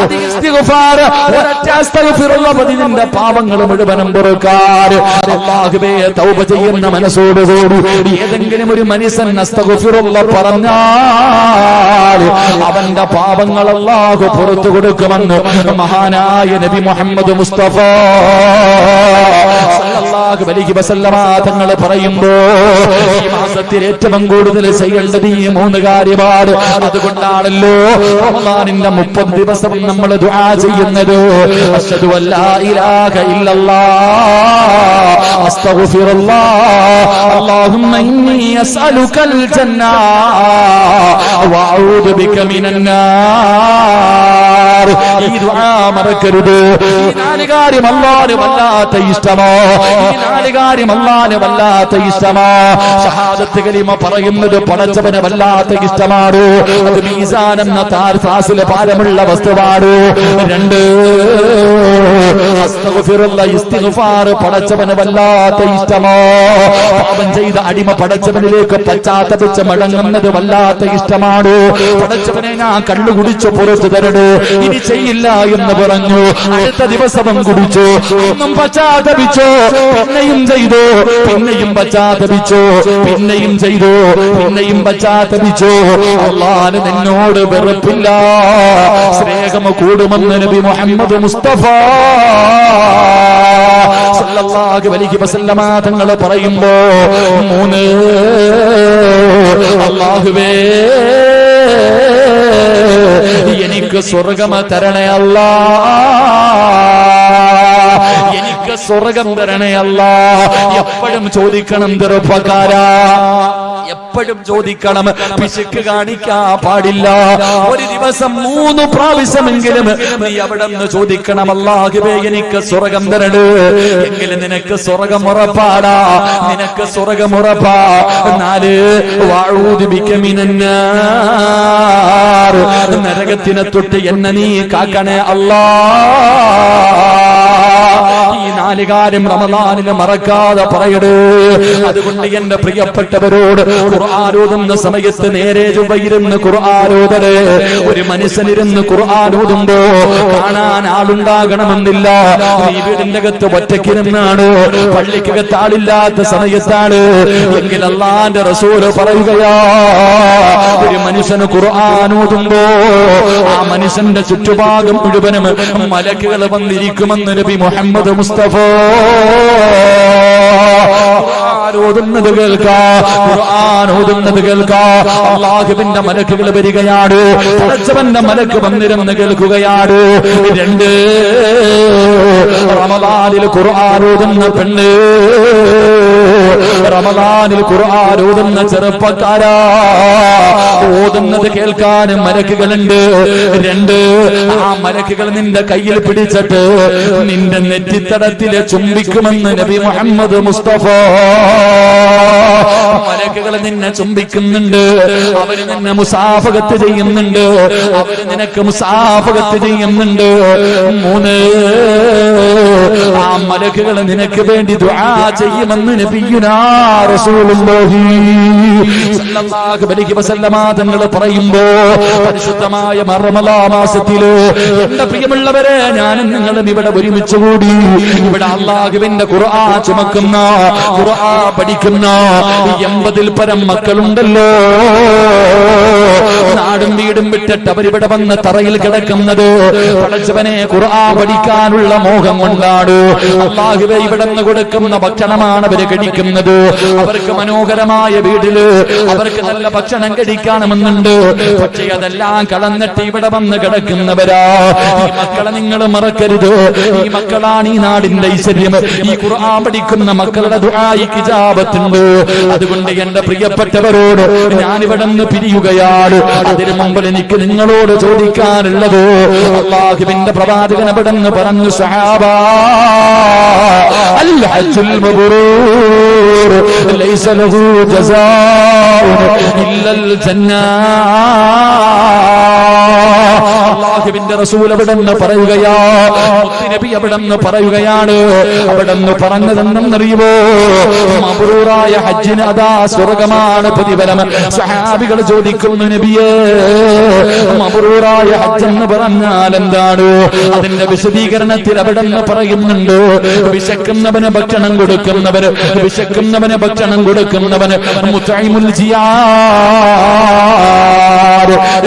അത് ഇസ്തിഗ്ഫാർ, ഒരൊറ്റ അസ്തഗ്ഫിറുല്ലാഹ് ഇതിന്റെ പാപങ്ങൾ മുഴുവനും പൊറുക്കാൻ അല്ലാഹുവേ തൗബ ചെയ്യുന്ന മനസ്സോടുകൂടി ഏതെങ്കിലും ഒരു മനുഷ്യൻ അസ്തഗ്ഫിറുല്ലാഹ് പറഞ്ഞാൽ അവന്റെ പാപങ്ങൾ അല്ലാഹു പുറത്തു കൊടുക്കുമെന്ന് മഹാനായ നബി മുഹമ്മദ് മുസ്തഫ സല്ലല്ലാഹു അലൈഹി വസല്ലമ തങ്ങൾ പറയുമ്പോ, ഈ മാസത്തിൽ ഏറ്റവും കൂടുതൽ ചെയ്യേണ്ടത് ഈ 3 കാര്യമാണ്. അതുകൊണ്ടാണല്ലോ റമളാനിന്റെ 30 ദിവസം നമ്മൾ ദുആ ചെയ്യുന്നത്. അശ്ഹദു അല്ലാ ഇലാഹ ഇല്ലല്ലാഹ്, അസ്തഗ്ഫിറുല്ലാഹ്, അല്ലാഹുമ്മ ഇന്നി അസ്അലുകൽ ജന്ന വഅഊദു ബിക മിനൻ നാർ. ഈ ദുആ മറക്കരുത്. ഈ 4 കാര്യം അല്ലാഹുവിന് വല്ലാത്ത ഇഷ്ടമാ. ഈ 4 കാര്യം അല്ലാഹുവിന് വല്ലാത്ത ഇഷ്ടമാ. ഷഹാദത്ത് കലിമ പറയുന്നത് പടച്ചവന് വല്ലാത്ത ഇഷ്ടമാണ്. അത് മീസാൻ എന്ന താർസാസിലെ ഭാരമുള്ള വസ്തുവാണ്. 2, അസ്തഗ്ഫിറുല്ലാഹ്, ഇസ്തിഗ്ഫാർ പടച്ചവന് വല്ലാത്ത ഇഷ്ടമാ. പാപം ചെയ്ത അടിമ പടച്ചവനിലേക്ക് പശ്ചാത്തപിച്ച് മടങ്ങുന്നത് വല്ലാത്ത ഇഷ്ടമാണ്. പടച്ചവനെ, ഞാൻ കള്ളു കുടിച്ചു പുറത്തു തരണേ, ഇനി ചെയ്യില്ല എന്ന് പറഞ്ഞു. അടുത്ത ദിവസവും കുടിച്ചു, ഒന്നും പശ്ചാത്തപിച്ചു, പിന്നെയും ചെയ്തു, പിന്നെയും പശ്ചാത്തപിച്ചു, പിന്നെയും ചെയ്തു, പിന്നെയും പശ്ചാത്തപിച്ചു. അല്ലാഹുവിന് നിന്നോട് വെറുപ്പില്ല, സ്നേഹം കൂടുമെന്ന് നബി മുഹമ്മദ് മുസ്തഫ സല്ലല്ലാഹു അലൈഹി വസല്ലമ തങ്ങൾ പറയുമ്പോ, 3, അല്ലാഹുവേ എനിക്ക് സ്വർഗ്ഗം തരണേ അല്ലാഹ്, എനിക്ക് സ്വർഗ്ഗം തരണേ അല്ലാഹ്. എപ്പോഴും ചോദിക്കണം ചെറുപ്പക്കാരാ, എപ്പോഴും ചോദിക്കണം, പിശുക്ക് കാണിക്കാ പാടില്ല. ഒരു ദിവസം 3 പ്രാവശ്യമെങ്കിലും നീ അവിടെ നിന്ന് ചോദിക്കണം, അല്ലാഹുവേ എനിക്ക് സ്വർഗ്ഗം തരണേ. എങ്കിലും നിനക്ക് സ്വർഗ്ഗം ഉറപ്പാടാ, നിനക്ക് സ്വർഗ്ഗം ഉറപ്പാ. 4, വഅഊദു ബിക മിനൻ നാർ. നരകത്തിനെ തൊട്ട് എന്നെ നീ കാക്കണേ അല്ലാഹ്. ഈ 4 കാര്യം റമളാനിൽ മറക്കാതെ പറയടേ. അതുകൊണ്ട് എന്റെ പ്രിയപ്പെട്ടവരോട്, ഖുർആൻ ഓതുന്ന സമയത്ത് നേരെ ചൊവ്വയിരുന്ന് ഖുർആൻ ഓതണേ. ഒരു മനുഷ്യനിരുന്ന് ഖുർആൻ ഓതുമ്പോ കാണാൻ ആളുണ്ടാകണമെന്നില്ല. നീ വീടിന്റെ അകത്ത് ഒറ്റയ്ക്കിരുന്നാണ്, പള്ളിക്കകത്ത് ആളില്ലാത്ത സമയത്താണ് എങ്കിൽ അല്ലാഹുവിന്റെ റസൂല് പറയുകയാ, ഒരു മനുഷ്യന് ഖുർആൻ ഓതുമ്പോ ആ മനുഷ്യന്റെ ചുറ്റുഭാഗം മുഴുവനും മലക്കുകൾ വന്നിരിക്കുമെന്ന് നബി മുഹമ്മദ് മുസ്തഫ ഓതുന്നത് കേൾക്കാം, ഖുർആൻ ഓതുന്നത് കേൾക്കാം. അല്ലാഹുവിന്റെ മലക്കുകൾ വരികയാണ്, പടച്ചവന്റെ മലക്ക് വന്നിരുന്ന് കേൾക്കുകയാണ്. 2 റമദാനിൽ ഖുർആൻ ഓതുന്ന പെണ്ണ്, റമദാനിൽ ഖുർആൻ ഓതുന്ന ചെറുപ്പക്കാരാ, ഓതുന്നത് കേൾക്കാൻ മലക്കുകളുണ്ട്. 2 ആ മലക്കുകൾ നിന്റെ കയ്യിൽ പിടിച്ചിട്ട് നിന്റെ നെറ്റിത്തടത്തിലെ ചുംബിക്കുമെന്ന് നബി മുഹമ്മദ് മുസ്തഫ. മലക്കുകൾ നിന്നെ ചുംബിക്കുന്നുണ്ട്, അവര് നിന്നെ മുസാഫഹത്ത് ചെയ്യുന്നുണ്ട്, അവര് നിനക്ക് മുസാഫഹത്ത് ചെയ്യുന്നുണ്ട്. 3 ആ മലക്കുകൾ നിനക്ക് വേണ്ടി ദുആ ചെയ്യുമെന്ന് നബിയുനാ റസൂലുള്ളാഹി സ്വല്ലല്ലാഹു അലൈഹി വസല്ലമ തങ്ങൾ പറയുമ്പോ പരിശുദ്ധമായ റമളാൻ മാസത്തില് എന്റെ പ്രിയമുള്ളവരെ ഞാനും നിങ്ങളും ഇവിടെ ഒരുമിച്ച് കൂടി ഇവിടെ അല്ലാഹുവിന്റെ ഖുർആൻ ചുമക്കുന്ന, ഖുർആൻ പഠിക്കുന്ന 80-ൽ പരം മക്കളുണ്ടല്ലോ. നാടും വീടും വിട്ടിട്ട് അവരിവിടെ വന്ന് തറയിൽ കിടക്കുന്നത് പടച്ചവനെ ഖുർആൻ പഠിക്കാനുള്ള മോഹം കൊണ്ടാണ്. അല്ലാഹുവേ ഇവിടെ നിന്ന് കൊടുക്കുന്ന ഭക്ഷണമാണ് അവര് കഴിക്കുന്നത്. അവർക്ക് മനോഹരമായ വീട്ടില് അവർക്ക് നല്ല ഭക്ഷണം കഴിക്കണമെന്നുണ്ട്. പക്ഷേ അതെല്ലാം കളന്നിട്ട് ഇവിടെ വന്ന് കിടക്കുന്നവരാ. ഈ മക്കളെ നിങ്ങൾ മറക്കരുത്. ഈ മക്കളാണ് ഈ നാടിന്റെ ഐശ്വര്യം. ഈ ഖുർആൻ പഠിക്കുന്ന മക്കളുടെ ദുആയിക്ക് ഇജാബത്തുണ്ട്. അതുകൊണ്ട് എന്റെ പ്രിയപ്പെട്ടവരോട് ഞാനിവിടെ നിന്ന് പിരിയുകയാണ്. അതിനു മുമ്പ് എനിക്ക് നിങ്ങളോട് ചോദിക്കാനുള്ളത്, അല്ലാഹുവിന്റെ പ്രവാചകൻ അവിടെ നിന്ന് പറഞ്ഞു, സഹാബാ അൽ ഹജ്ജുൽ മബ്റൂർ ലൈസ ലഹു ജസാഉൻ ഇല്ലൽ ജന്നാ. അല്ലാഹുവിന്റെ റസൂൽ അവിടെ നിന്ന് പറയുകയാ, നബി അവിടെ നിന്ന് പറയുകയാണ്. അവിടെ നിന്ന് പറഞ്ഞതെന്നറിയുമോ? മബ്റൂറായ ഹജ്ജിന് അതാ സ്വർഗമാണ് പ്രതിഫലം. സഹാബികൾ ചോദിക്കുന്നു, നബിയേ മബ്റൂറായ ഹജ്ജ് എന്ന് പറഞ്ഞാൽ എന്താണ്? അതിന്റെ വിശദീകരണത്തിൽ അവിടെ നിന്ന് പറയുന്നുണ്ട്, വിശക്കുന്നവന് ഭക്ഷണം കൊടുക്കുന്നവന്, വിശക്കുന്നവന് ഭക്ഷണം കൊടുക്കുന്നവന് മുതഇമുൽ ജിയാർ,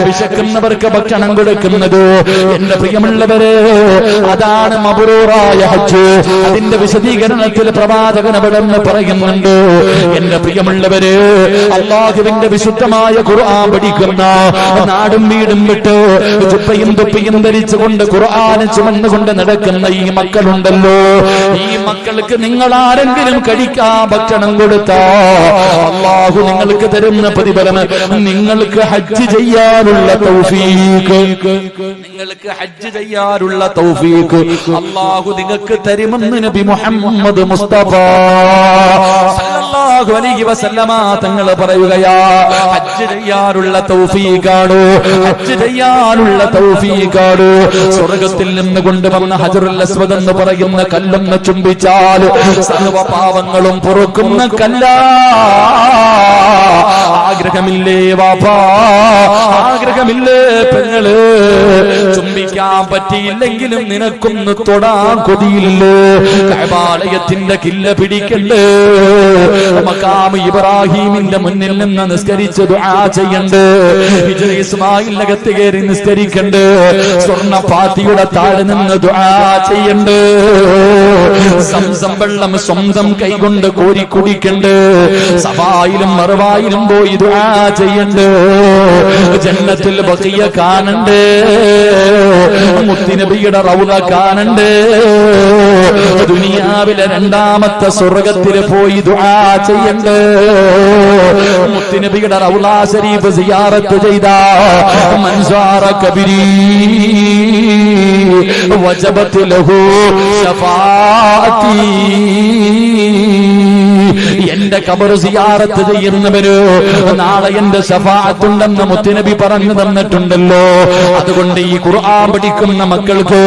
വിശക്കുന്നവർക്ക് ഭക്ഷണം കൊടുക്കുന്നത്. എന്റെ പ്രിയമുള്ളവരെ, അതാണ് മബ്റൂറായ ഹജ്ജ്. അതിന്റെ വിശദീകരണത്തിൽ പ്രവാചകൻ അവിടെ നിന്ന് പറയുന്നുണ്ട്, എന്റെ പ്രിയമുള്ളവരെ, അല്ലാഹുവിന്റെ വിശുദ്ധമായ ഖുർആൻ പഠിക്കുന്ന, നാടും വീടും വിട്ട് ചുപ്പയും തൊപ്പിയും ധരിച്ചുകൊണ്ട് ഖുർആൻ ചുമന്നുകൊണ്ട് നടക്കുന്ന ഈ മക്കളുണ്ടല്ലോ, ഈ മക്കൾക്ക് നിങ്ങൾ ആരെങ്കിലും കഴിക്കാൻ ഭക്ഷണം കൊടുത്താ അല്ലാഹു നിങ്ങൾക്ക് തരുന്ന പ്രതിഫലം നിങ്ങൾക്ക് ഹജ്ജ് ചെയ്യാനുള്ള തൗഫീഖ്, നിങ്ങൾക്ക് ഹജ്ജ് ചെയ്യാനുള്ള തൗഫീഖ് അല്ലാഹു നിങ്ങൾക്ക് തരുമെന്ന് നബി മുഹമ്മദ് മുസ്തഫ സല്ലല്ലാഹു അലൈഹി വസല്ലമ തങ്ങൾ പറയുകയാ. ഹജ്ജ് ചെയ്യാനുള്ള തൗഫീഖാണ്, ഹജ്ജ് ചെയ്യാനുള്ള തൗഫീഖാണ്. സ്വർഗ്ഗത്തിൽ നിന്ന് കൊണ്ടുവന്ന ഹജറുൽ അസ്വദ് എന്ന് പറയുന്ന കല്ലൊന്ന് ചുംബിച്ചാൽ സർവ്വ പാവങ്ങളും പൊറുക്കുന്ന കല്ലാ. ആഗ്രഹമില്ലേ വാപ്പാ, ആഗ്രഹമില്ലേ പെങ്ങള്? ചുംബിക്കാൻ പറ്റിയില്ലെങ്കിലും നിനക്കൊന്ന് തൊടാൻ കൊതിയില്ലേ? കഅബാലയത്തിന്റെ കില്ല പിടിക്കണ്ടേ? മഖാം ഇബ്രാഹിമിന്റെ മുന്നിൽ നിന്ന് നിസ്കരിച്ച് ദുആ ചെയ്യണ്ടേ? ഹിജ്ർ ഇസ്മായിൽ അകത്ത് കയറി നിസ്കരിക്കണ്ടേ? സ്വർണ്ണ പാത്തിയുടെ താഴെ നിന്ന് ദുആ ചെയ്യണ്ടേ? സംസം വെള്ളം സ്വന്തം കൈകൊണ്ട് കോരി കുടിക്കണ്ടേ? സഫായിലും മർവായിലും പോയി ദുആ ചെയ്യണ്ടേ? ജന്നത്തുൽ ബഖിയ കാണണ്ടേ? മുത്തുനബിയുടെ റൗള കാണണ്ടേ? ദുനിയാവിലെ രണ്ടാമത്തെ സ്വർഗ്ഗത്തിൽ പോയി ദുആ ചെയ്യണ്ടേ? മുത്തുനബിയുടെ റൗള ശരീഫ് സിയാറത്ത് ചെയ്ത മൻസാറ കബരി വജബത് ലഹു ശഫാഅത്തി. എന്റെ ഖബർ സിയാറത്ത് ചെയ്യുന്നവര് നാളെ എന്റെ ശഫാഅത്തുണ്ടെന്ന് മുത്തുനബി പറഞ്ഞു തന്നിട്ടുണ്ടല്ലോ. അതുകൊണ്ട് ഈ ഖുർആൻ പഠിക്കുന്ന മക്കൾക്ക്,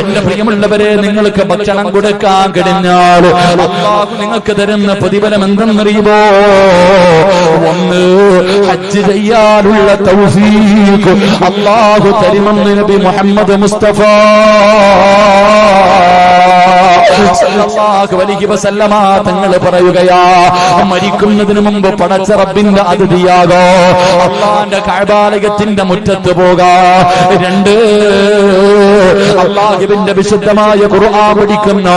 എന്റെ പ്രിയമുള്ളവരെ, നിങ്ങൾക്ക് ഭക്ഷണം കൊടുക്കാൻ കഴിഞ്ഞാൽ അല്ലാഹു നിങ്ങൾക്ക് തരുന്ന പ്രതിഫലം എന്തെന്നറിയുമോ? ഒന്ന്, ഹജ്ജ് ചെയ്യാനുള്ള തൗഫീഖ് അല്ലാഹു തരുമെന്ന് നബി മുഹമ്മദ് മുസ്തഫ സല്ലല്ലാഹു അലൈഹി വസല്ലമ തങ്ങൾ പറയുകയാ, മരിക്കുന്നതിന് മുമ്പ് പടച്ച റബ്ബിന്റെ അതിഥിയാകോ, അള്ളാന്റെ കഅബാലയത്തിന്റെ മുറ്റത്ത് പോകാ. 2 അള്ളാഹുവിന്റെ വിശുദ്ധമായ ഖുർആൻ പഠിക്കുന്ന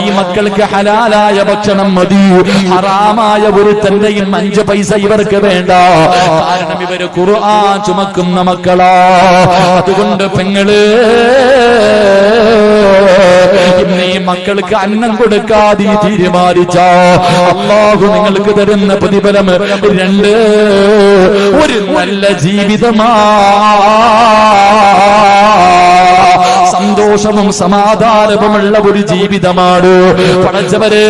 ഈ മക്കൾക്ക് ഹലാലായ ഭക്ഷണം മതി, ഹറാമായ ഒരു തന്റെയും 5 പൈസ ഇവർക്ക് വേണ്ട. കാരണം ഇവര് ഖുർആൻ ചുമക്കുന്ന മക്കളാ. അതുകൊണ്ട് പെങ്ങള്, ഇന്ന് ഈ മക്കൾക്ക് അന്നം കൊടുക്കാതെ തീരുമാനിച്ച അല്ലാഹു നിങ്ങൾക്ക് തരുന്ന പ്രതിഫലം 2 ഒരു നല്ല ജീവിതമാ, സന്തോഷവും സമാധാനവുമുള്ള ഒരു ജീവിതമാണ്. പടച്ചവരെ,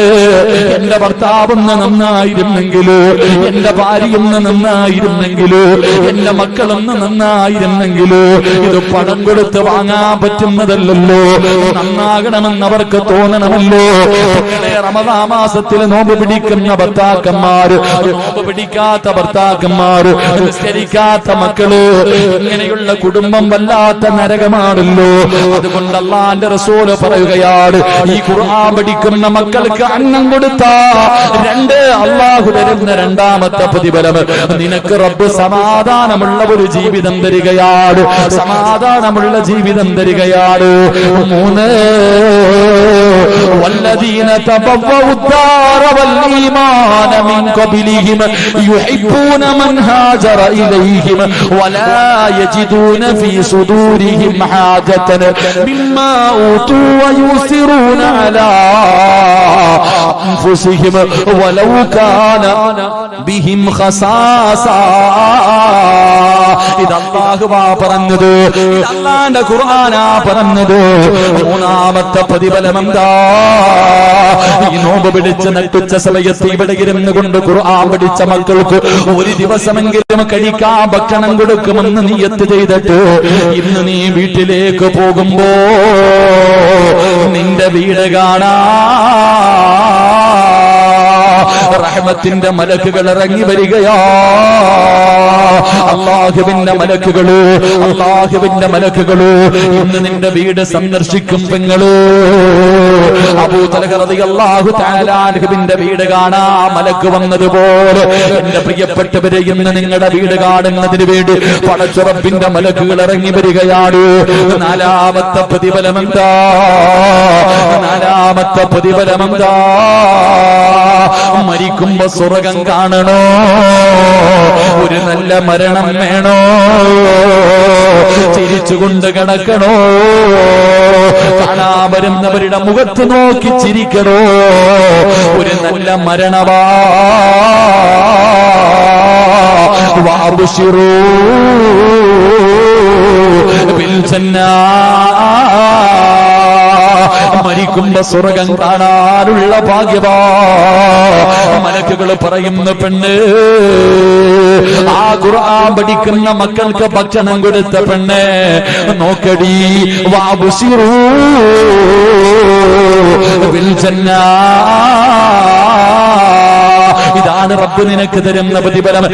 എന്റെ ഭർത്താവൊന്ന് നന്നായിരുന്നെങ്കിലോ, എന്റെ ഭാര്യയൊന്ന് നന്നായിരുന്നെങ്കിലോ, എന്റെ മക്കളൊന്ന് നന്നായിരുന്നെങ്കിലോ, ഇത് പണം കൊടുത്ത് വാങ്ങാൻ പറ്റുന്നതല്ലല്ലോ. നന്നാകണമെന്ന് അവർക്ക് തോന്നണമല്ലോ. റമദാൻ മാസത്തിൽ നോമ്പ് പിടിക്കുന്ന ഭർത്താക്കന്മാര്, നോമ്പ് പിടിക്കാത്ത ഭർത്താക്കന്മാര്, നിസ്കരിക്കാത്ത മക്കള്, ഇങ്ങനെയുള്ള കുടുംബം വല്ലാത്ത നരകമാണല്ലോ. അതുകൊണ്ട് അല്ലാഹുവിന്റെ റസൂല് പറയുകയാണ്, ഈ ഖുർആൻ പഠിക്കുന്ന മക്കൾക്ക് അന്നം കൊടുത്താ 2 അല്ലാഹു തരുന്ന 2ാമത്തെ പ്രതിഫലം, നിനക്ക് റബ്ബ് സമാധാനമുള്ള ഒരു ജീവിതം തരികയാണ്, സമാധാനമുള്ള ജീവിതം തരികയാണ്. 3 والذين تبوأوا الدار والإيمان من قبلهم يحبون من هاجر إليهم ولا يجدون في صدورهم حاجة مما أوتوا ويؤثرون على أنفسهم ولو كان بهم خصاصة. ഇത് അല്ലാഹുവാ പറഞ്ഞത്, ഇത് അല്ലാഹുവിന്റെ ഖുർആനാ പറഞ്ഞത്. 3ാമത്തെ പ്രതിഫലം എന്താ? ഈ നോമ്പ് പിടിച്ച് നട്ടുച്ച സമയത്ത് ഇവിടെ ഇരുന്ന് കൊണ്ട് ഖുർആൻ പഠിച്ച മക്കൾക്ക് ഒരു ദിവസമെങ്കിലും കഴിക്കാൻ ഭക്ഷണം കൊടുക്കുമെന്ന് നിയ്യത്ത് ചെയ്തിട്ട് ഇന്ന് നീ വീട്ടിലേക്ക് പോകുമ്പോ നിന്റെ വീട് കാണാ റഹ്മത്തിന്റെ മലക്കുകൾ ഇറങ്ങി വരികയാ. അല്ലാഹുവിന്റെ മലക്കുകള്, അല്ലാഹുവിന്റെ മലക്കുകള് ഇന്ന് നിന്റെ വീട് സന്ദർശിക്കും. പെങ്ങള്, അബൂ തൽഹ റളിയല്ലാഹു തആല അൻഹുവിന്റെ വീട് കാണാ മലക്ക് വന്നതുപോലെ എന്റെ പ്രിയപ്പെട്ടവരെ ഇന്ന് നിങ്ങളുടെ വീട് കാണുന്നതിന് വേണ്ടി പടച്ച റബ്ബിന്റെ മലക്കുകൾ ഇറങ്ങി വരികയാണ്. 4ാമത്തെ പ്രതിഫലം എന്താ? 4ാമത്തെ പ്രതിഫലം എന്താ? മരിക്കുമ്പോ സ്വർഗം കാണണോ? ഒരു നല്ല മരണം വേണോ? ചിരിച്ചുകൊണ്ട് കിടക്കണോ? കാണാൻ വരുന്നവരുടെ മുഖത്ത് നോക്കി ചിരിക്കണോ? ഒരു നല്ല മരണവാ. വഅബ്ശിറൂ ബിൽ ജന്നാ. മരിക്കുമ്പോ സ്വർഗം കാണാനുള്ള ഭാഗ്യവാ. മലക്കുകൾ പറയുന്ന പെണ്ണ്, ആ ഖുർആൻ പഠിക്കുന്ന മക്കൾക്ക് ഭക്ഷണം കൊടുത്ത പെണ്ണ് നോക്കടി, വഅബ്ശിറൂ ബിൽ ജന്നാ. ഇതാണ് റബ്ബ് നിനക്ക് തരുന്ന പ്രതിഫലം.